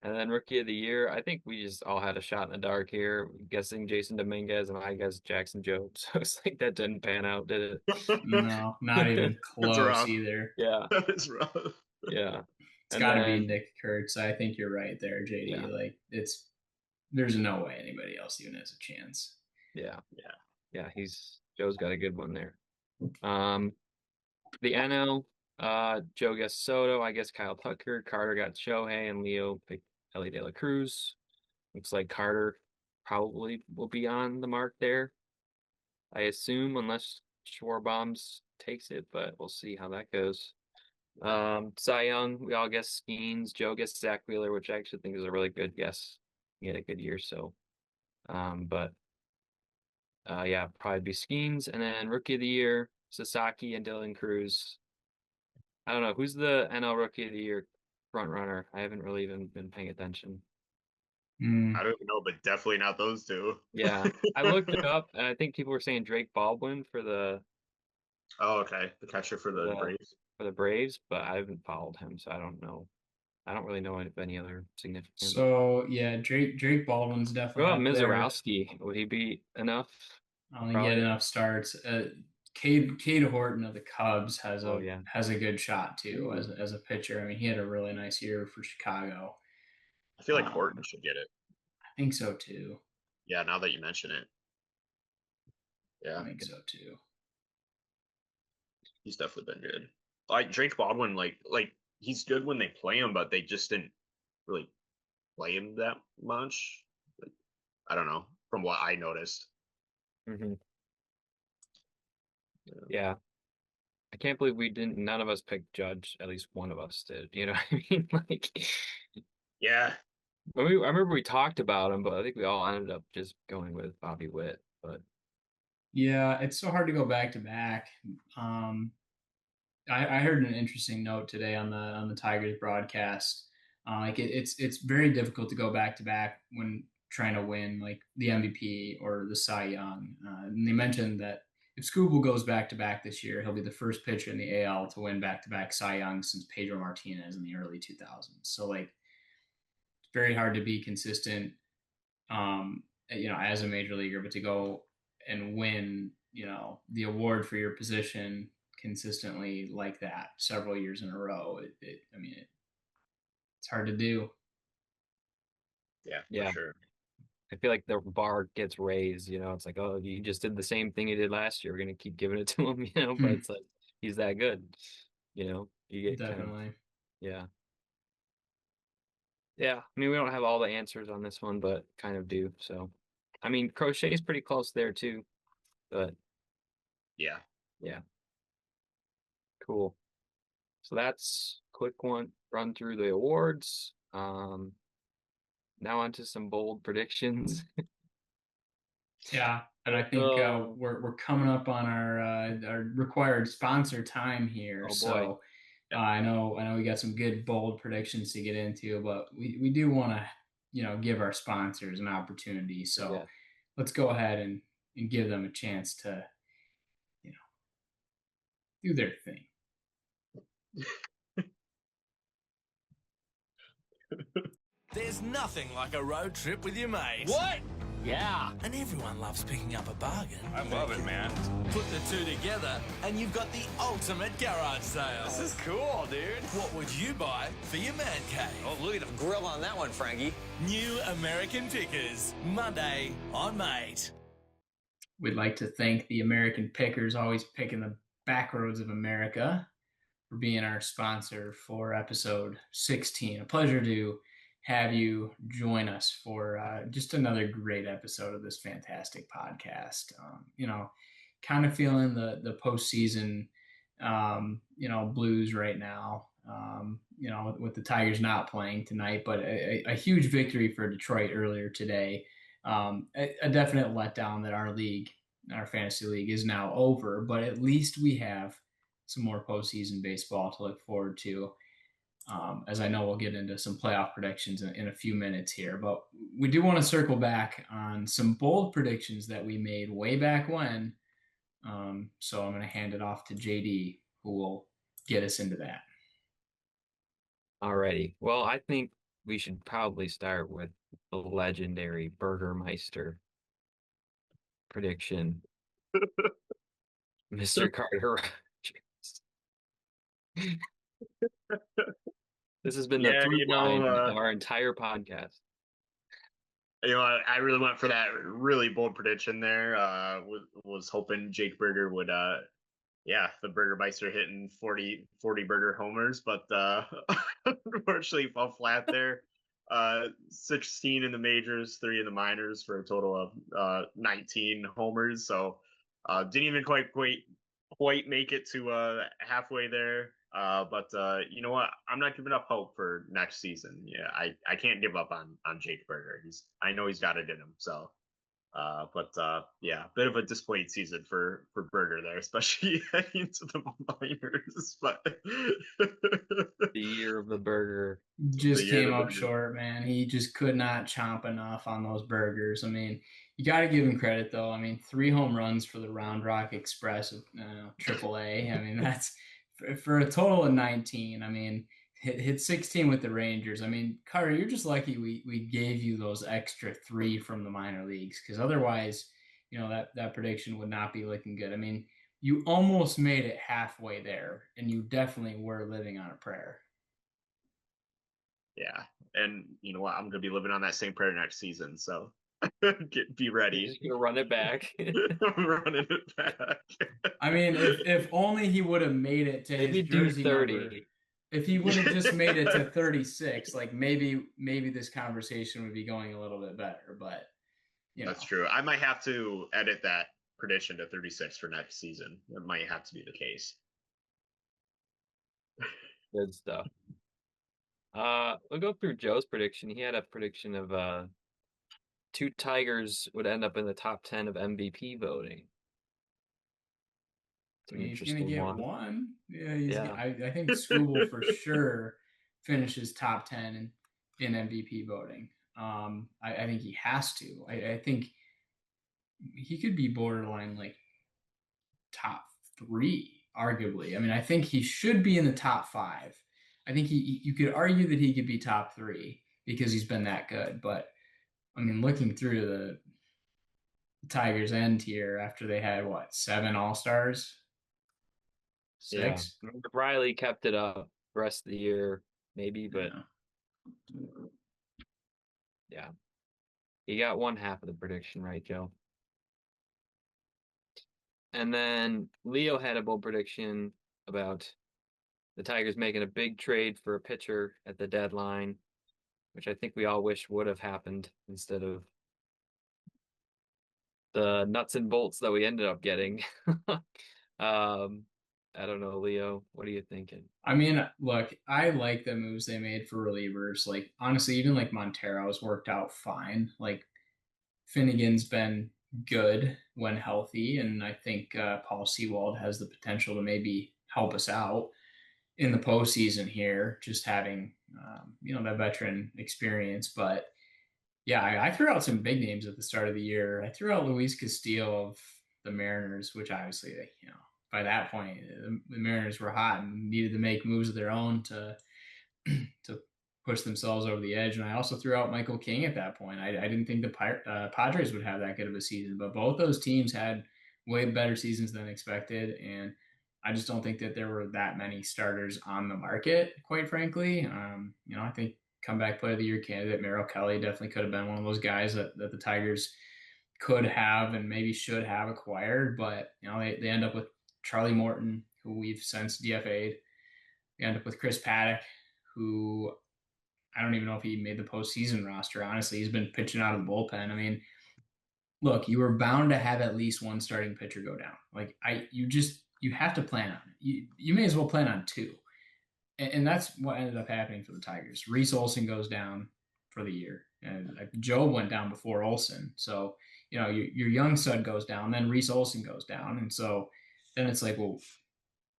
And then rookie of the year, I think we just all had a shot in the dark here. Guessing Jason Dominguez, and I guess Jackson Jobe. So it's like that didn't pan out, did No, not it? even That's close rough. either. Yeah, That's rough. yeah. It's And got to be then Nick Kurtz. I think you're right there, JD. yeah, Like there's no way anybody else even has a chance. yeah, Yeah. yeah. Joe's got a good one there. The NL, Joe guessed Soto. I guess Kyle Tucker. Carter got Shohei, and Leo picked Ellie De La Cruz. Looks like Carter probably will be on the mark there, I assume, unless Schwarbaum's takes it, but we'll see how that goes. Cy Young, we all guess Skeens. Joe guessed Zach Wheeler, which I actually think is a really good guess. He had a good year, so. But Yeah, probably be Skeens, and then Rookie of the Year, Sasaki and Dylan Cruz. I don't know who's the NL Rookie of the Year front runner. I haven't really even been paying attention. Mm. I don't even know, but definitely not those two. Yeah, I looked it up, and I think people were saying Drake Baldwin for Oh, okay. The catcher for the the Braves. for the Braves, but I haven't followed him, so I don't know. I don't really know of any other significant. So yeah, Drake Baldwin's What definitely about up there. Mizorowski? Would he be enough? I only get Probably. enough starts. Cade Horton of the Cubs Oh yeah. has a good shot too as a pitcher. I mean, he had a really nice year for Chicago. I feel like Um, Horton should get it. I think so too. Yeah, now that you mention it. I Yeah, think so too. he's definitely been good. Like Drake Baldwin, like he's good when they play him, but they just didn't really play him that much. Like, I don't know, from what I noticed. hmm Yeah. I can't believe we didn't. None of us picked Judge. At least one of us did. You know what I mean? Like, Yeah, I remember we talked about him, but I think we all ended up just going with Bobby Witt. But Yeah, it's so hard to go back to back. I heard an interesting note today on the Tigers broadcast. It's very difficult to go back to back when trying to win like the MVP or the Cy Young. And they mentioned that if Scooble goes back to back this year, he'll be the first pitcher in the AL to win back to back Cy Young since Pedro Martinez in the early 2000s. So like it's very hard to be consistent, as a major leaguer, but to go and win, the award for your position consistently like that several years in a row, it's hard to do. yeah, for yeah, sure. I feel like the bar gets raised. It's like, oh, you just did the same thing you did last year. We're gonna keep giving it to him. But Hmm, it's like he's that good. You get kind of definitely. yeah, yeah. I mean, we don't have all the answers on this one, but kind of do. So, I mean, Crochet is pretty close there too. But Yeah, yeah, cool. So that's quick one run through the awards. Now onto some bold predictions. Yeah, and I think Oh, we're coming up on our required sponsor time here. oh boy. So yeah, I know we got some good bold predictions to get into, but we do want to give our sponsors an opportunity. So Yeah. let's go ahead and give them a chance to you know do their thing. There's nothing like a road trip with your mates. What? Yeah. And everyone loves picking up a bargain. I love it, man. Put the two together, and you've got the ultimate garage sale. This is cool, dude. What would you buy for your man cave? Oh, look at the grill on that one, Frankie. New American Pickers, Monday on Mate. We'd like to thank the American Pickers, always picking the back roads of America, for being our sponsor for episode 16. A pleasure to have you join us for just another great episode of this fantastic podcast. Kind of feeling the postseason, blues right now. With the Tigers not playing tonight, but a huge victory for Detroit earlier today. A definite letdown that our fantasy league, is now over, but at least we have some more postseason baseball to look forward to. As I know, we'll get into some playoff predictions in a few minutes here, but we do want to circle back on some bold predictions that we made way back when. So I'm going to hand it off to JD, who will get us into that. Alrighty. Well, I think we should probably start with the legendary Burgermeister prediction. Mr. Carter Rogers. This has been the yeah. through line of our entire podcast. I really went for that really bold prediction there. Was hoping Jake Berger would the Burgermeister hitting 40 burger homers, but unfortunately fell flat there. 16 in the majors, 3 in the minors for a total of 19 homers. So didn't even quite make it to halfway there. But you know what? I'm not giving up hope for next season. Yeah, I can't give up on Jake Berger. I know he's got it in him. So Yeah, a bit of a disappointing season for Berger there, especially heading into the minors. But The year of the burger. Just year came of the up burger. short, man. He just could not chomp enough on those burgers. I mean, you got to give him credit though. I mean, 3 home runs for the Round Rock Express of AAA. I mean, that's for a total of 19. I mean, hit 16 with the Rangers. I mean, Carter, you're just lucky we gave you those extra 3 from the minor leagues, because otherwise, that prediction would not be looking good. I mean, you almost made it halfway there, and you definitely were living on a prayer. Yeah, and you know what? I'm gonna be living on that same prayer next season, so be You're ready. just gonna run it back. I'm running it back. I mean, if only he would have made it to Maybe his do jersey 30. number. If he would have just made it to 36, like maybe this conversation would be going a little bit better. But That's true. I might have to edit that prediction to 36 for next season. It might have to be the case. Good stuff. We'll go through Joe's prediction. He had a prediction of 2 Tigers would end up in the top 10 of MVP voting. It's an he's gonna interesting get one. one. Yeah, Yeah. I think Scooble for sure finishes top 10 in MVP voting. I think he has to. I think he could be borderline like top 3, arguably. I mean, I think he should be in the top 5. I think you could argue that he could be top 3 because he's been that good. But I mean, looking through the Tigers end here after they had 7 All-Stars, 6. Yeah. If Riley kept it up the rest of the year, maybe, but yeah. He got one half of the prediction right, Joe. And then Leo had a bold prediction about the Tigers making a big trade for a pitcher at the deadline, which I think we all wish would have happened instead of the nuts and bolts that we ended up getting. I don't know, Leo. What are you thinking? I mean, look, I like the moves they made for relievers. Like, honestly, even like Montero's worked out fine. Like, Finnegan's been good when healthy, and I think Paul Sewald has the potential to maybe help us out in the postseason here, just having that veteran experience. But yeah, I threw out some big names at the start of the year. I threw out Luis Castillo of the Mariners, which obviously, by that point, the Mariners were hot and needed to make moves of their own to to push themselves over the edge. And I also threw out Michael King at that point. I didn't think the Padres would have that good of a season, but both those teams had way better seasons than expected. And I just don't think that there were that many starters on the market, quite frankly. I think comeback player of the year candidate Merrill Kelly definitely could have been one of those guys that the Tigers could have and maybe should have acquired. But, they end up with Charlie Morton, who we've since DFA'd. They end up with Chris Paddock, who I don't even know if he made the postseason roster. Honestly, he's been pitching out of the bullpen. I mean, look, you were bound to have at least one starting pitcher go down. Like you have to plan on it. You may as well plan on 2. And that's what ended up happening for the Tigers. Reese Olson goes down for the year, and Joe went down before Olson. So your young stud goes down, then Reese Olson goes down, and so then it's like, well,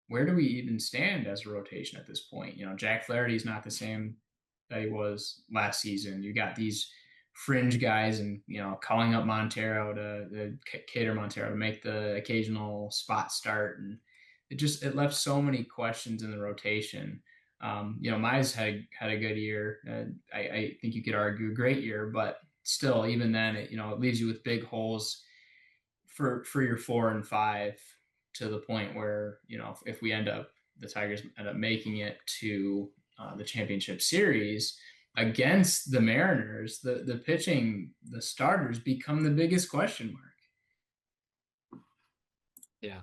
where do we even stand as a rotation at this point? Jack Flaherty is not the same that he was last season. You got these fringe guys, and calling up Montero to cater Montero to make the occasional spot start, and it left so many questions in the rotation. Mize had a good year. I think you could argue a great year, but still, even then, it leaves you with big holes for your 4 and 5, to the point where if the Tigers end up making it to the championship series against the Mariners, the pitching, the starters become the biggest question mark. Yeah.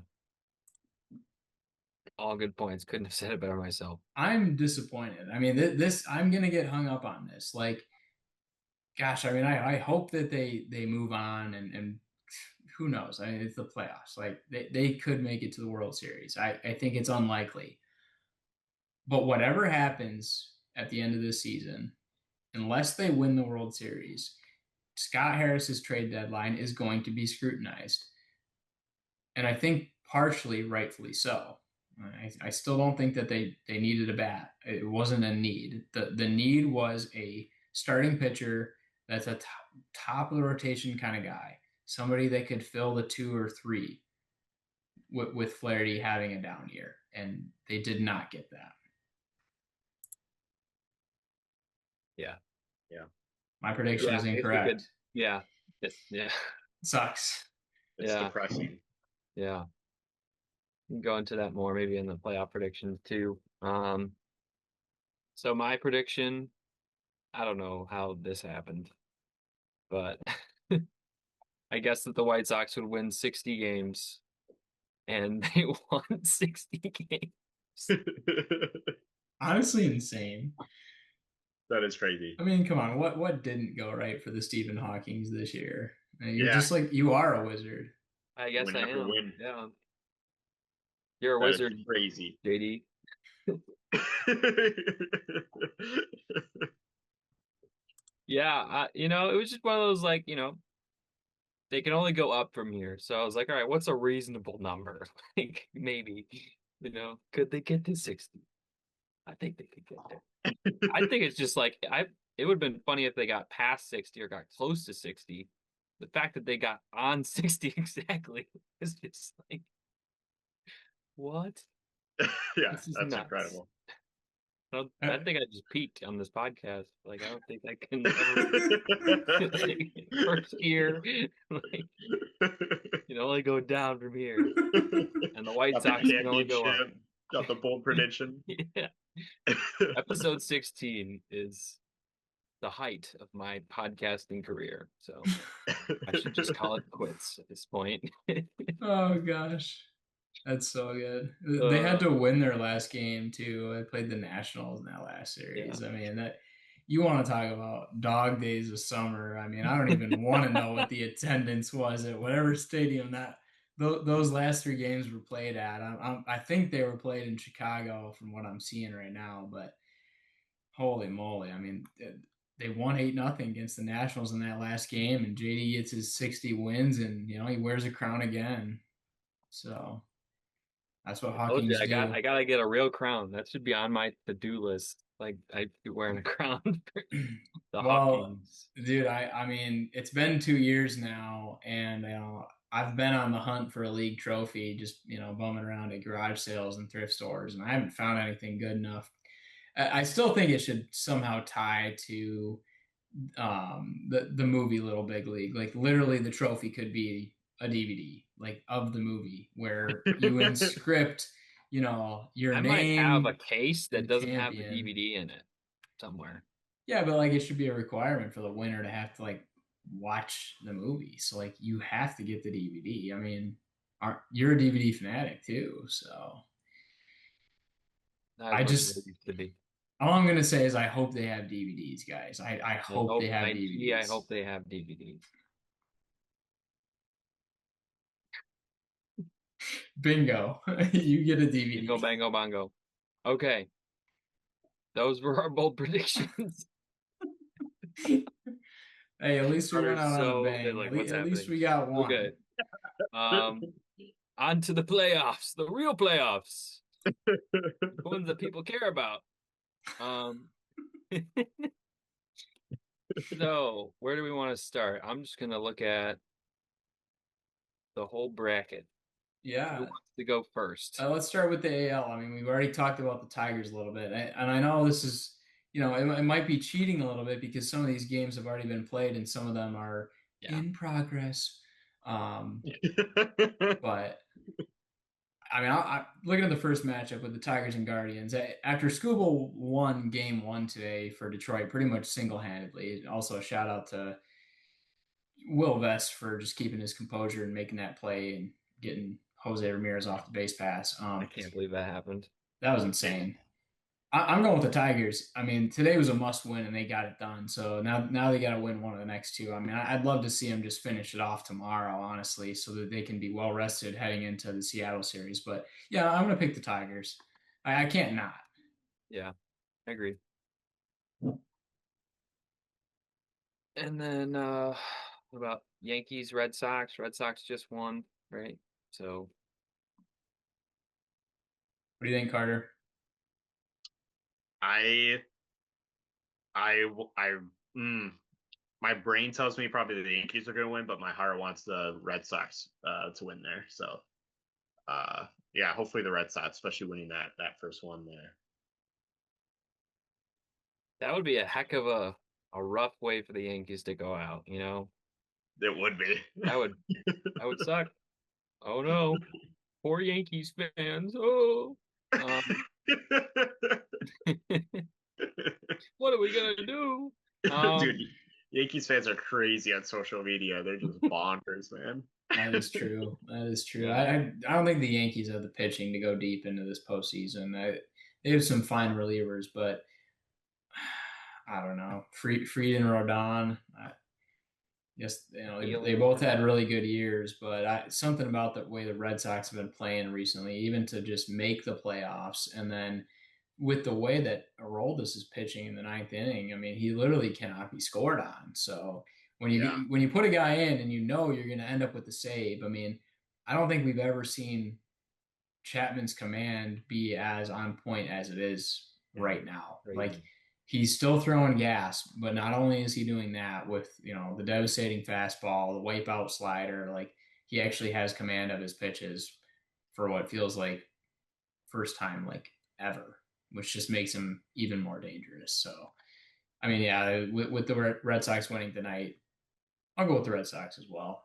All good points. Couldn't have said it better myself. I'm disappointed. I mean, I'm gonna get hung up on this. Like, gosh, I mean, I hope that they move on, and who knows? I mean, it's the playoffs. Like, they could make it to the World Series. I think it's unlikely. But whatever happens at the end of this season, unless they win the World Series, Scott Harris's trade deadline is going to be scrutinized. And I think partially rightfully so. I still don't think that they needed a bat. It wasn't a need. The need was a starting pitcher that's a top of the rotation kind of guy, somebody that could fill the 2 or 3 with Flaherty having a down year, and they did not get that. Yeah. My prediction is incorrect. Yeah. Sucks. It's Yeah. depressing. Yeah. We can go into that more maybe in the playoff predictions too. So my prediction, I don't know how this happened, but I guess that the White Sox would win 60 games, and they won 60 games. Honestly, insane. That is crazy. I mean, come on. What didn't go right for the Stephen Hawkings this year? You're Yeah. just like, you are a wizard. I guess Win I after am. win. Yeah. You're a That is wizard, crazy. JD. Yeah, it was just one of those like, they can only go up from here. So I was like, all right, what's a reasonable number? Like maybe, could they get to 60? I think they could get there. I think it's just like it would have been funny if they got past 60 or got close to 60. The fact that they got on 60 exactly is just like, what? Yeah, This is that's nuts. incredible. I think I just peaked on this podcast. Like, I don't think I can ever, like, first year, like, only go down from here. And the White Got the Sox can only go up. championship. Got the bold prediction. Yeah. Episode 16 is the height of my podcasting career. So I should just call it quits at this point. Oh gosh, that's so good. They had to win their last game too. They played the Nationals in that last series. Yeah. I mean, that you want to talk about dog days of summer. I mean, I don't even want to know what the attendance was at whatever stadium that those last 3 games were played at. I think they were played in Chicago from what I'm seeing right now, but holy moly. I mean, they won 8-0 against the Nationals in that last game, and JD gets his 60 wins, and he wears a crown again. So that's what Hawkins do. I gotta get a real crown. That should be on my to-do list. Like, I'd be wearing a crown for the Hawkins. Dude, I mean, it's been 2 years now, and I've been on the hunt for a league trophy, just bumming around at garage sales and thrift stores, and I haven't found anything good enough. I still think it should somehow tie to the movie Little Big League. Like, literally, the trophy could be a DVD, like, of the movie, where you inscript, your I name. might have a case that doesn't have the champion. DVD in it somewhere. Yeah, but like, it should be a requirement for the winner to have to like watch the movie. So like, you have to get the DVD. I mean, you're a DVD fanatic too, so Not I as much just- as it used to be. all I'm gonna say is I hope they have DVDs, guys. I hope they have DVDs. I hope they have DVDs. Bingo. You get a DVD. Bingo, bango, bongo. Okay. Those were our bold predictions. Hey, at least we went out on a bang. Like, At what's least happening? we got one. Okay. On to the playoffs, the real playoffs. The ones that people care about. So, where do we want to start? I'm just going to look at the whole bracket. Yeah. Who wants to go first? Let's start with the AL. I mean, we've already talked about the Tigers a little bit, and I know this is, it might be cheating a little bit because some of these games have already been played and some of them are in progress. But I mean, I looking at the first matchup with the Tigers and Guardians. After Scooble won Game 1 today for Detroit, pretty much single-handedly. Also, a shout out to Will Vest for just keeping his composure and making that play and getting Jose Ramirez off the base pass. I can't believe that happened. That was insane. I'm going with the Tigers. I mean, today was a must-win, and they got it done. So now they got to win one of the next 2. I mean, I'd love to see them just finish it off tomorrow, honestly, so that they can be well-rested heading into the Seattle series. But, yeah, I'm going to pick the Tigers. I can't not. Yeah, I agree. And then what about Yankees, Red Sox? Red Sox just won, right? So What do you think, Carter? I I I mm, my brain tells me probably the Yankees are going to win, but my heart wants the Red Sox to win there. So yeah, hopefully the Red Sox, especially winning that first one there. that would be a heck of a rough way for the Yankees to go out, you know? It would be. That would that would suck. Oh no. Poor Yankees fans. Oh. Um what are we gonna do? Dude, Yankees fans are crazy on social media. They're just bonkers, man. That is true. That is true. Yeah. I don't think the Yankees have the pitching to go deep into this postseason. They have some fine relievers, but I don't know. Fried and Rodon. Yes, they both had really good years, but something about the way the Red Sox have been playing recently, even to just make the playoffs, and then with the way that Aroldis is pitching in the ninth inning, I mean, he literally cannot be scored on. So Yeah. when you put a guy in and you know you're going to end up with the save, I mean, I don't think we've ever seen Chapman's command be as on point as it is right now. Right Like now. he's still throwing gas, but not only is he doing that with, the devastating fastball, the wipeout slider, like he actually has command of his pitches for what feels like first time like ever, which just makes him even more dangerous. So, I mean, yeah, with the Red Sox winning tonight, I'll go with the Red Sox as well.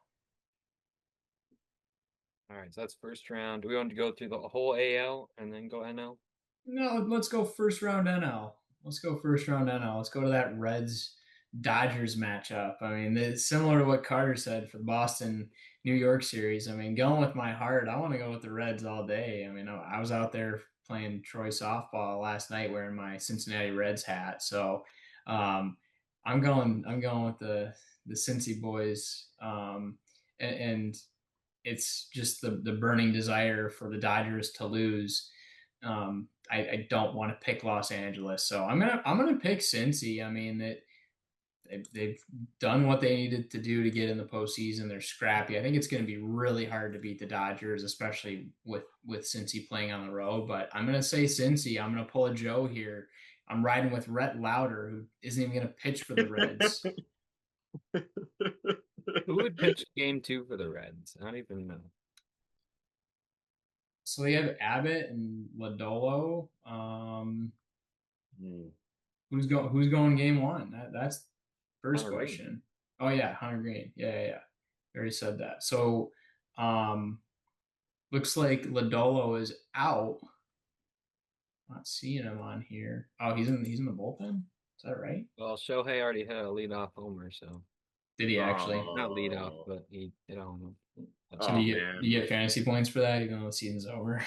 All right, so that's first round. Do we want to go through the whole AL and then go NL? No, let's go first round NL. Let's go first round NL. Let's go to that Reds Dodgers matchup. I mean, it's similar to what Carter said for the Boston New York series. I mean, going with my heart, I want to go with the Reds all day. I mean, I was out there playing Troy softball last night wearing my Cincinnati Reds hat. So I'm going with the Cincy boys. And it's just the burning desire for the Dodgers to lose. I don't want to pick Los Angeles, so I'm gonna pick Cincy. I mean that they've done what they needed to do to get in the postseason. They're scrappy. I think it's going to be really hard to beat the Dodgers, especially with Cincy playing on the road. But I'm gonna say Cincy. I'm gonna pull a Joe here. I'm riding with Rhett Lauder, who isn't even going to pitch for the Reds. Who would pitch game 2 for the Reds? I don't even know. So they have Abbott and Lodolo. Who's going game 1? That's first Hunter question. Green. Oh yeah, Hunter Green. Yeah. Already said that. So looks like Lodolo is out. Not seeing him on here. Oh, he's in the bullpen? Is that right? Well, Shohei already hit a leadoff homer, so Did he actually? not leadoff, but he hit a home. So Oh, do you man. get fantasy points for that even though the season's over?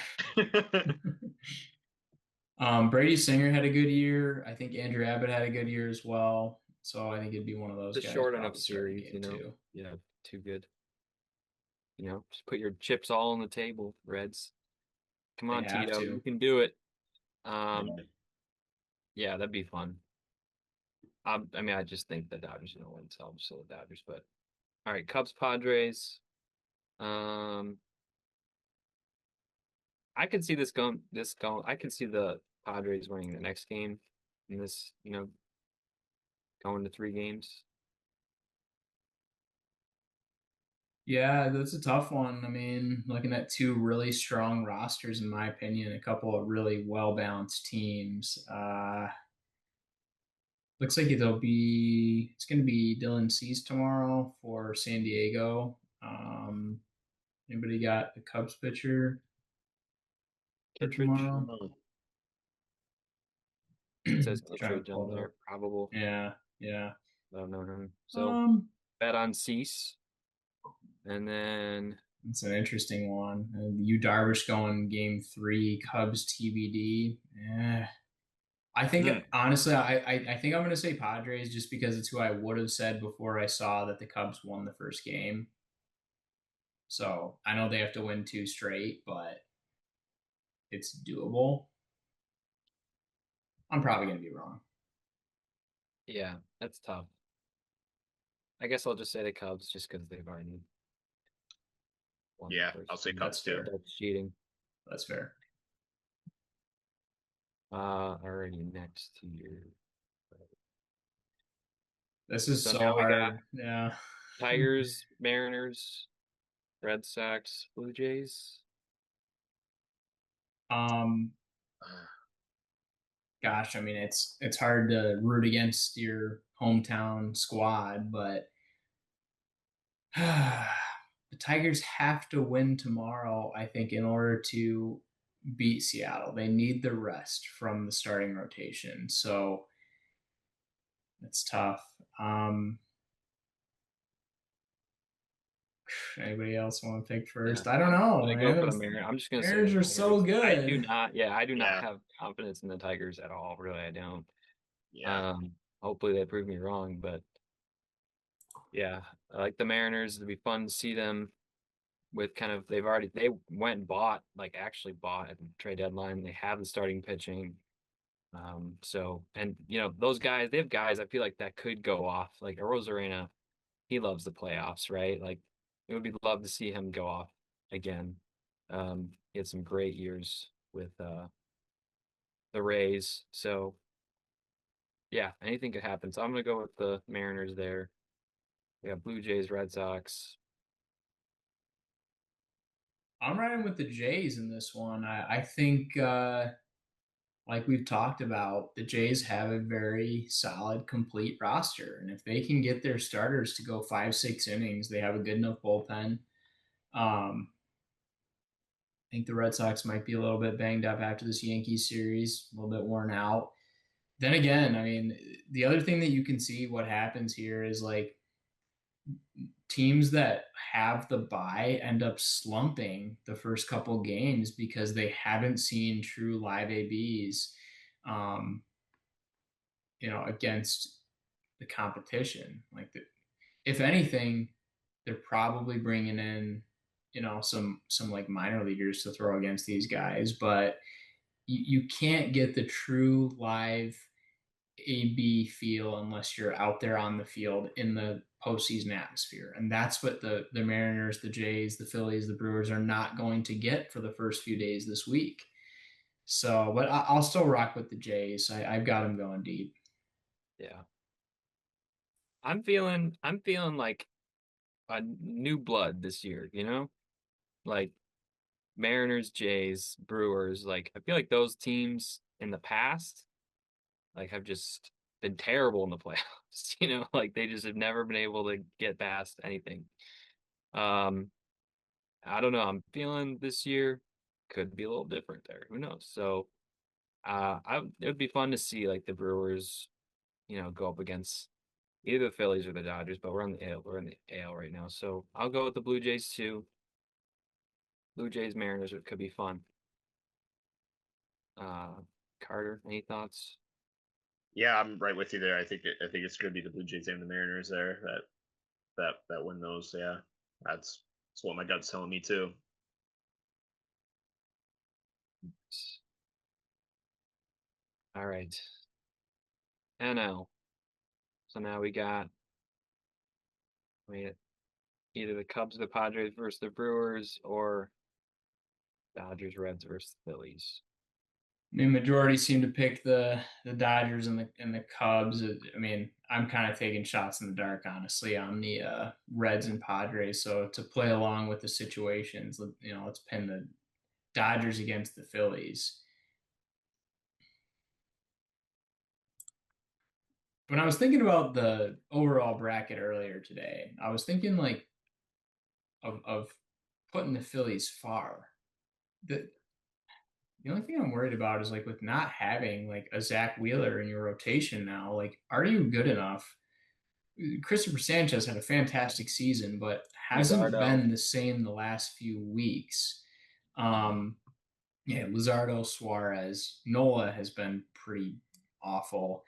Brady Singer had a good year. I think Andrew Abbott had a good year as well. So I think it'd be one of those It's a guys. short enough probably starting series, game 2. Yeah, too good. Just put your chips all on the table, Reds. Come on, They have Tito, to. you can do it. Yeah, that'd be fun. I mean, I just think the Dodgers are gonna win, so I'm still the Dodgers. But all right, Cubs, Padres. I can see this going. I can see the Padres winning the next game, in this, going to 3 games. Yeah, that's a tough one. I mean, looking at 2 really strong rosters, in my opinion, a couple of really well balanced teams. Looks like it's going to be Dylan Cease tomorrow for San Diego. Anybody got the Cubs pitcher for Kittredge. tomorrow? It says Trying to Kittredge pull on it there. up. Probable. Yeah. I don't know him. So bet on Cease. And then It's an interesting one. You Darvish going game 3, Cubs TBD. Yeah. I think honestly, I think I'm going to say Padres just because it's who I would have said before I saw that the Cubs won the first game. So I know they have to win 2 straight, but it's doable. I'm probably going to be wrong. yeah, that's tough. I guess I'll just say the Cubs just because they've already won the Yeah, first I'll say two. Cubs too. That's cheating. That's fair. Already next year. This is So so now we got hard. Yeah. Tigers, Mariners, Red Sox, Blue Jays. Um, gosh, I mean it's hard to root against your hometown squad, but the Tigers have to win tomorrow, I think, in order to beat Seattle. They need the rest from the starting rotation. So it's tough. Anybody else want to pick first? Yeah, I don't I'm know, gonna go man. for the Mariners. I'm just gonna say the Mariners are so Tigers. I do good. not. Yeah, I do not Yeah, have confidence in the Tigers at all. Really, I don't. yeah. Hopefully they prove me wrong, but yeah, I like the Mariners. It'd be fun to see them with kind of they went and bought like actually bought at the trade deadline. They have the starting pitching. So and those guys, they have guys I feel like that could go off. Like Rosarena, he loves the playoffs, right? Like it would be love to see him go off again. He had some great years with the Rays. So yeah, anything could happen. So I'm gonna go with the Mariners there. We got Blue Jays, Red Sox. I'm riding with the Jays in this one. I think, like we've talked about, the Jays have a very solid, complete roster. And if they can get their starters to go 5, 6 innings, they have a good enough bullpen. I think the Red Sox might be a little bit banged up after this Yankees series, a little bit worn out. Then again, I mean, the other thing that you can see what happens here is like teams that have the bye end up slumping the first couple games because they haven't seen true live ABs, um, against the competition. If anything, they're probably bringing in, some like minor leaguers to throw against these guys, but you can't get the true live AB feel unless you're out there on the field in the postseason atmosphere. And that's what the Mariners, the Jays, the Phillies, the Brewers are not going to get for the first few days this week. So, but I'll still rock with the Jays. I've got them going deep. Yeah. I'm feeling like a new blood this year, Like Mariners, Jays, Brewers, like I feel like those teams in the past like have just been terrible in the playoffs, like they just have never been able to get past anything. Um I don't know, I'm feeling this year could be a little different there. Who knows? So it would be fun to see like the Brewers, go up against either the Phillies or the Dodgers, but we're in the AL right now. So I'll go with the Blue Jays too. Blue Jays Mariners could be fun. Uh, Carter, any thoughts? Yeah, I'm right with you there. I think it's going to be the Blue Jays and the Mariners there that win those. Yeah, that's what my gut's telling me too. All right. NL. So now we got either the Cubs, the Padres versus the Brewers, or Dodgers, Reds versus the Phillies. I mean, majority seem to pick the Dodgers and the Cubs. I mean, I'm kind of taking shots in the dark, honestly, on the Reds and Padres. So to play along with the situations, let's pin the Dodgers against the Phillies. When I was thinking about the overall bracket earlier today, I was thinking like of putting the Phillies far. The only thing I'm worried about is like with not having like a Zach Wheeler in your rotation now, like are you good enough? Christopher Sanchez had a fantastic season, but hasn't Luzardo. been the same the last few weeks. Um, yeah, Luzardo, Suarez, Nola has been pretty awful.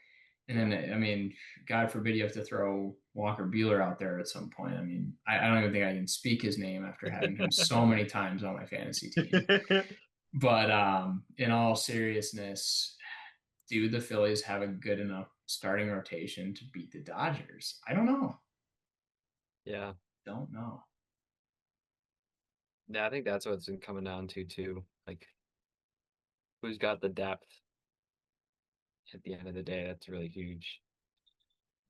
And then, I mean, God forbid you have to throw Walker Bueller out there at some point. I mean, I don't even think I can speak his name after having him so many times on my fantasy team. But in all seriousness, do the Phillies have a good enough starting rotation to beat the Dodgers? I don't know. Yeah. Don't know. Yeah, I think that's what it's been coming down to too. Like, who's got the depth at the end of the day? That's really huge.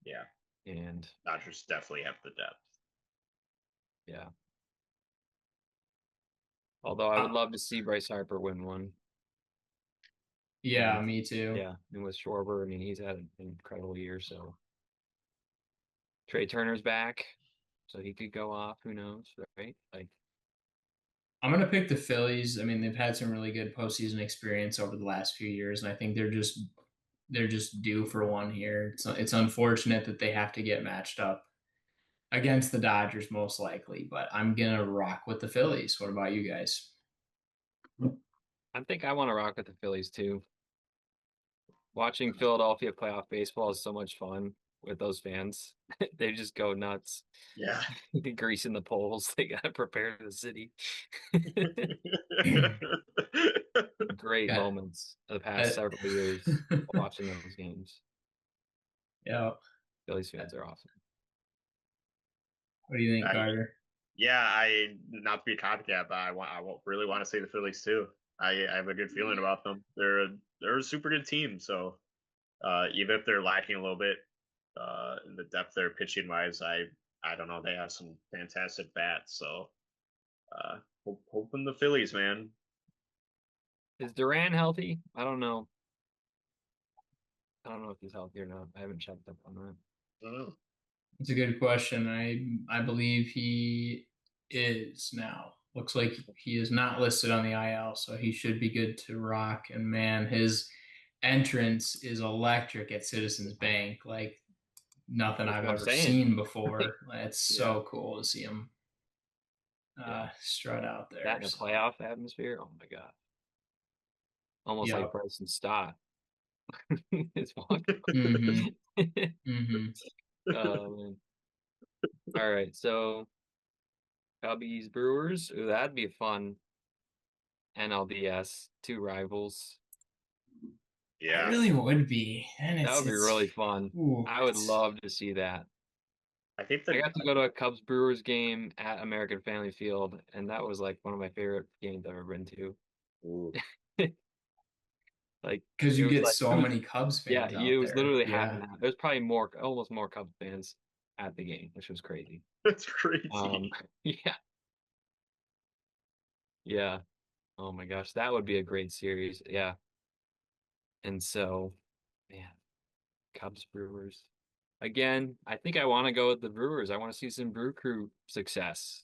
Yeah, And Dodgers definitely have the depth. yeah. Although I would love to see Bryce Harper win one. Yeah, And me too. yeah, and with Schwarber, I mean, he's had an incredible year. So Trey Turner's back, so he could go off. Who knows, right? Like, I'm gonna pick the Phillies. I mean, they've had some really good postseason experience over the last few years, and I think they're just due for one here. It's unfortunate that they have to get matched up against the Dodgers most likely, but I'm gonna rock with the Phillies. What about you guys? I think I want to rock with the Phillies too. Watching Philadelphia playoff baseball is so much fun with those fans. They just go nuts. Yeah. Greasing the poles. They got to prepare the city. Great Yeah. moments of the past several years watching those games. Yeah. Phillies fans are awesome. What do you think, Carter? Yeah, I not to be a copycat, but I really want to say the Phillies too. I have a good feeling about them. They're a super good team. So even if they're lacking a little bit in the depth there pitching wise, I don't know. They have some fantastic bats. So hoping the Phillies, man. Is Duran healthy? I don't know. I don't know if he's healthy or not. I haven't checked up on that. Mm. It's a good question. I believe he is now. Looks like he is not listed on the IL, so he should be good to rock. And man, his entrance is electric at Citizens Bank, like nothing That's I've what I'm ever saying. seen before. It's Yeah. so cool to see him Yeah. strut out there. That in a playoff atmosphere. Oh my god. Almost like Yep. Bryson Stott. It's walking. Mhm. Mhm. Man. All right, so Cubbies Brewers. Ooh, that'd be a fun NLDS, two rivals. It Yeah. really would be. And That would be really fun. I would it's love to see that. I think I that got to go to a Cubs Brewers game at American Family Field, and that was like one of my favorite games I've ever been to. ooh, Like, because it you was get like, so many Cubs yeah, fans it out was there. literally half Yeah. and half. There's probably more, almost more Cubs fans at the game, which was crazy. that's crazy. Yeah, yeah. Oh my gosh, that would be a great series. Yeah. And so, man, Cubs Brewers. Again, I think I want to go with the Brewers. I want to see some Brew Crew success.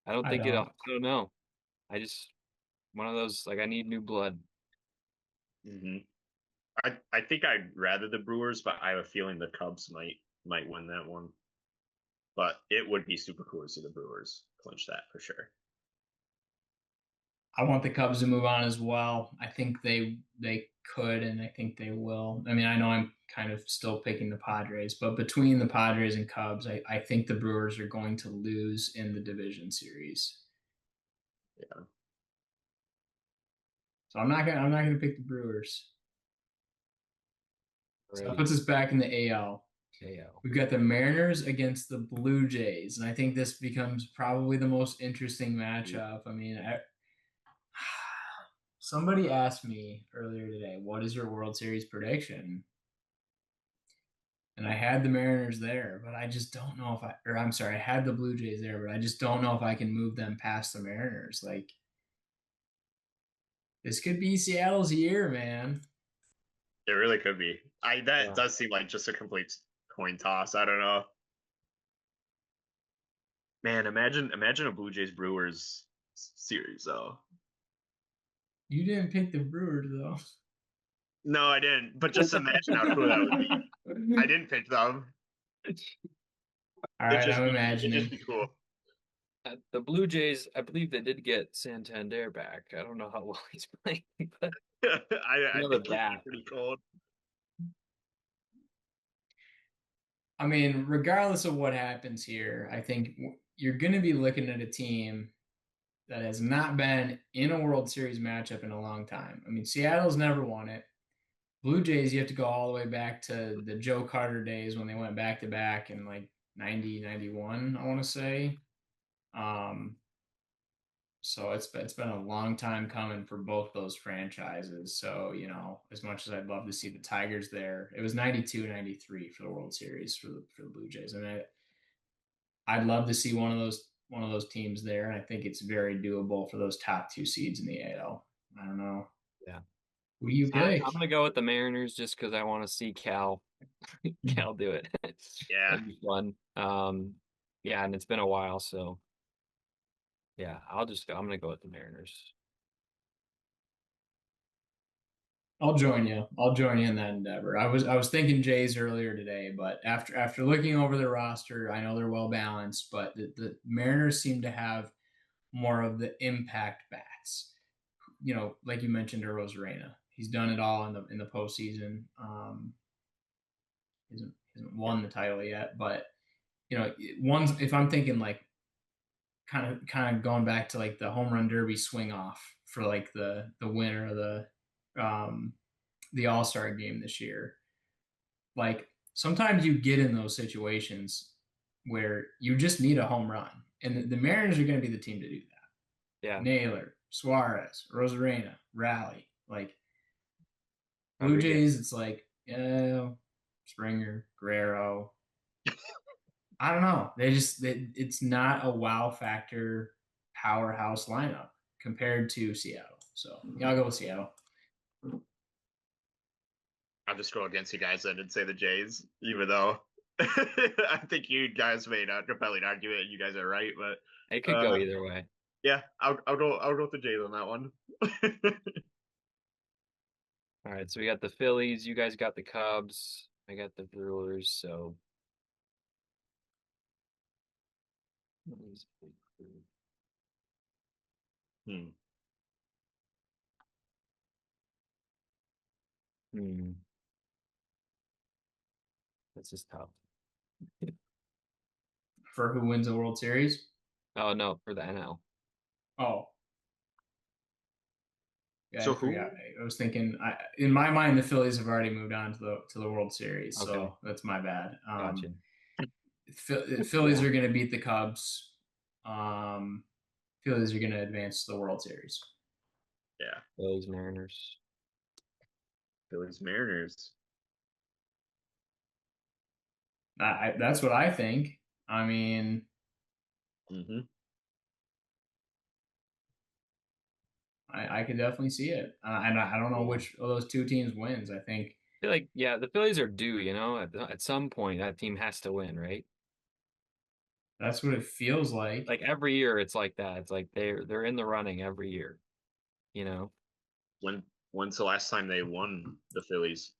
I don't I think don't. I don't know. I just one of those like I need new blood. Hmm. I think I'd rather the Brewers, but I have a feeling the Cubs might win that one. But it would be super cool to see the Brewers clinch that for sure. I want the Cubs to move on as well. I think they could, and I think they will. I mean, I know I'm kind of still picking the Padres, but between the Padres and Cubs, I think the Brewers are going to lose in the division series. Yeah. So I'm not gonna pick the Brewers. So that Alrighty. puts us back in the AL. KO. We've got the Mariners against the Blue Jays, and I think this becomes probably the most interesting matchup. I mean, somebody asked me earlier today, "What is your World Series prediction?" And I had the Mariners there, but I just don't know I'm sorry, I had the Blue Jays there, but I just don't know if I can move them past the Mariners. Like, this could be Seattle's year, man. It really could be. That Yeah. does seem like just a complete coin toss. I don't know. Man, imagine a Blue Jays Brewers series though. You didn't pick the Brewers though. No, I didn't. But just imagine how cool that would be. I didn't pick them. All right, I'm It'd imagining. just be cool. The Blue Jays, I believe they did get Santander back. I don't know how well he's playing, but I know think the bat. pretty cold. I mean, regardless of what happens here, I think you're going to be looking at a team that has not been in a World Series matchup in a long time. I mean, Seattle's never won it. Blue Jays, you have to go all the way back to the Joe Carter days when they went back to back, and like 90, 91, I want to say. So it's been a long time coming for both those franchises. So, as much as I'd love to see the Tigers there, it was 92, 93 for the World Series for the Blue Jays. And I'd love to see one of those teams there. And I think it's very doable for those top two seeds in the AL. I don't know. Yeah. Who do you pick? I'm gonna go with the Mariners just because I want to see Cal do it. Yeah. It'd be fun. Yeah, and it's been a while, so yeah, I'm gonna go with the Mariners. I'll join you. I'll join you in that endeavor. I was thinking Jays earlier today, but after looking over the roster, I know they're well balanced, but the Mariners seem to have more of the impact bats. Like you mentioned, Rosarena. He's done it all in the postseason. Hasn't won the title yet, but if I'm thinking like kind of going back to like the home run derby swing off for like the winner of the All-Star game this year. Like sometimes you get in those situations where you just need a home run, and the Mariners are going to be the team to do that. Yeah. Naylor, Suarez, Rosarena, Raleigh, like Blue Jays. It's like Springer, Guerrero. I don't know. It's not a wow factor powerhouse lineup compared to Seattle. So I'll go with Seattle. I'll just go against you guys and say the Jays, even though I think you guys made a compelling argument. You guys are right, but it could go either way. Yeah, I'll go with the Jays on that one. All right, so we got the Phillies. You guys got the Cubs. I got the Brewers. So this is tough. For who wins the World Series? Oh no, for the NL. Oh. Yeah, so who? I was thinking. In my mind, the Phillies have already moved on to the World Series, Okay. so that's my bad. Gotcha. Phillies are going to beat the Cubs. Phillies are going to advance to the World Series. Yeah. Phillies Mariners. Phillies Mariners. That's what I think. I mean, I could definitely see it, and I don't know which of those two teams wins. I think. I feel like the Phillies are due. At some point that team has to win, right? That's what it feels like. Like every year, it's like that. It's like they're in the running every year. When's the last time they won the Phillies?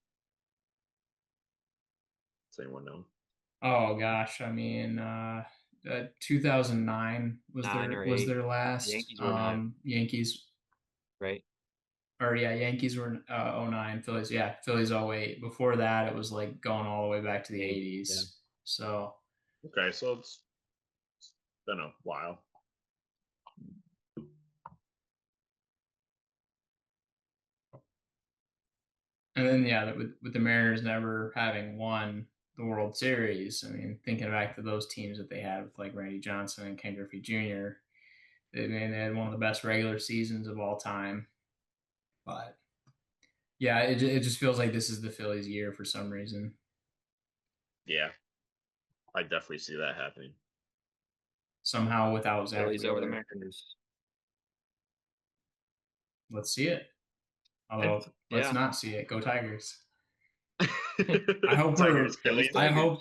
Does anyone know? Oh gosh, I mean, 2009 was their last. Yankees were 9. Yankees, right? Or yeah, Yankees were 09. Phillies, yeah, Phillies 08. Before that, it was like going all the way back to the 80s. Yeah. So okay, so it's been a while. And then with the Mariners never having won the World Series, I mean, thinking back to those teams that they had with like Randy Johnson and Ken Griffey Jr., they had one of the best regular seasons of all time. But yeah, it just feels like this is the Phillies' year for some reason. Yeah, I definitely see that happening. Somehow without Zach Phillies Wheeler. over the Mariners. Let's see it. Although let's not see it. Go Tigers. I hope Tigers, Phillies. I hope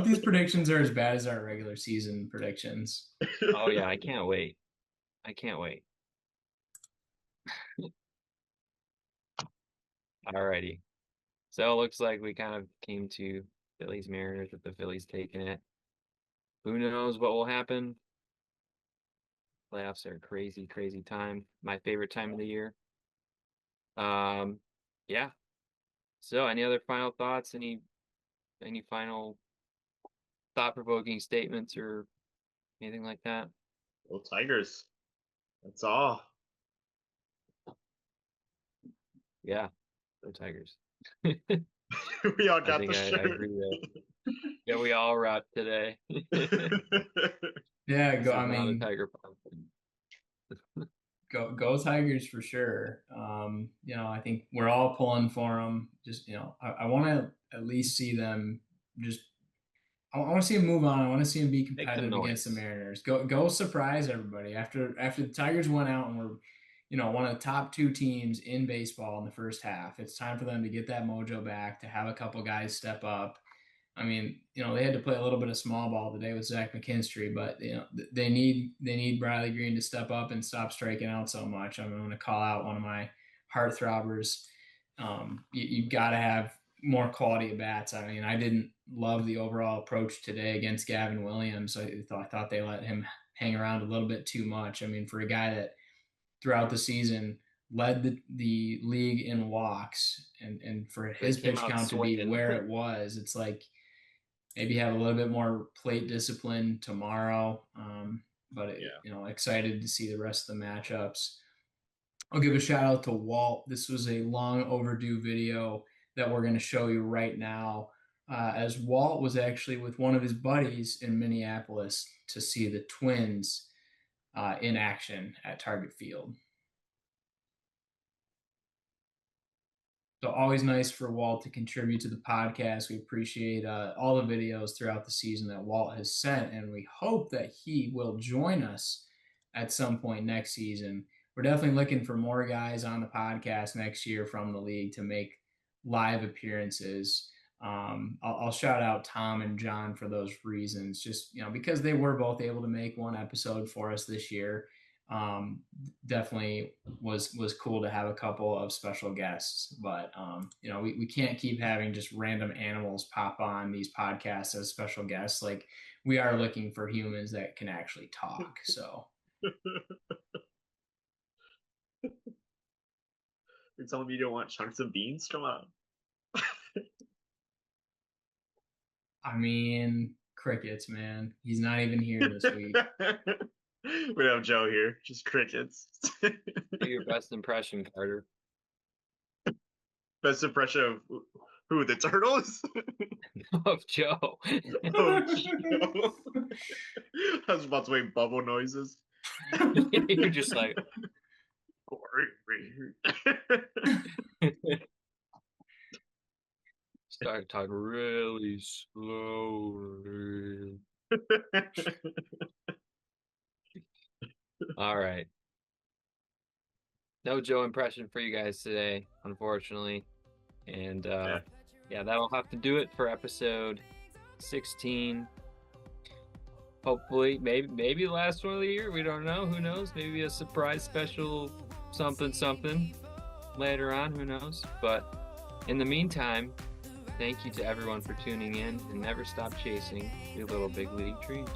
these predictions are as bad as our regular season predictions. Oh yeah, I can't wait. Alrighty. So it looks like we kind of came to Phillies Mariners with the Phillies taking it. Who knows what will happen? Playoffs are a crazy, crazy time. My favorite time of the year. Yeah. So any other final thoughts? Any final thought-provoking statements or anything like that? Go Tigers. That's all. Yeah. Go Tigers. We all got the shirt. I agree with that. Yeah, we all wrapped today. Yeah, This go. is I not a mean, Tiger Pop. go Tigers for sure. I think we're all pulling for them. Just I want to at least see them just. I want to see them move on. I want to see them be Make some competitive against the noise. Mariners. Go surprise everybody after the Tigers went out and were, one of the top two teams in baseball in the first half. It's time for them to get that mojo back, to have a couple guys step up. I mean, they had to play a little bit of small ball today with Zach McKinstry, but they need Bradley Green to step up and stop striking out so much. I'm going to call out one of my heartthrobers. You've got to have more quality at bats. I mean, I didn't love the overall approach today against Gavin Williams. I thought they let him hang around a little bit too much. I mean, for a guy that throughout the season led the league in walks, and for his Came pitch out count to be swinging. where it was, it's like maybe have a little bit more plate discipline tomorrow. But excited to see the rest of the matchups. I'll give a shout out to Walt. This was a long overdue video that we're going to show you right now, as Walt was actually with one of his buddies in Minneapolis to see the Twins in action at Target Field. So always nice for Walt to contribute to the podcast. We appreciate all the videos throughout the season that Walt has sent, and we hope that he will join us at some point next season. We're definitely looking for more guys on the podcast next year from the league to make live appearances. I'll shout out Tom and John for those reasons, just because they were both able to make one episode for us this year. Definitely was cool to have a couple of special guests, but we can't keep having just random animals pop on these podcasts as special guests. Like, we are looking for humans that can actually talk. So You're telling me you don't want chunks of beans? Come on. I mean, crickets, man. He's not even here this week. We have Joe here. Just crickets. Do your best impression, Carter. Best impression of who? The turtles? Of Joe. Oh, Joe. I was about to make bubble noises. You're just like, start talking really slowly. All right. No Joe impression for you guys today, unfortunately. And yeah, that'll have to do it for episode 16. Hopefully, maybe the last one of the year. We don't know. Who knows? Maybe a surprise special something later on. Who knows? But in the meantime, thank you to everyone for tuning in, and never stop chasing your little big league dreams.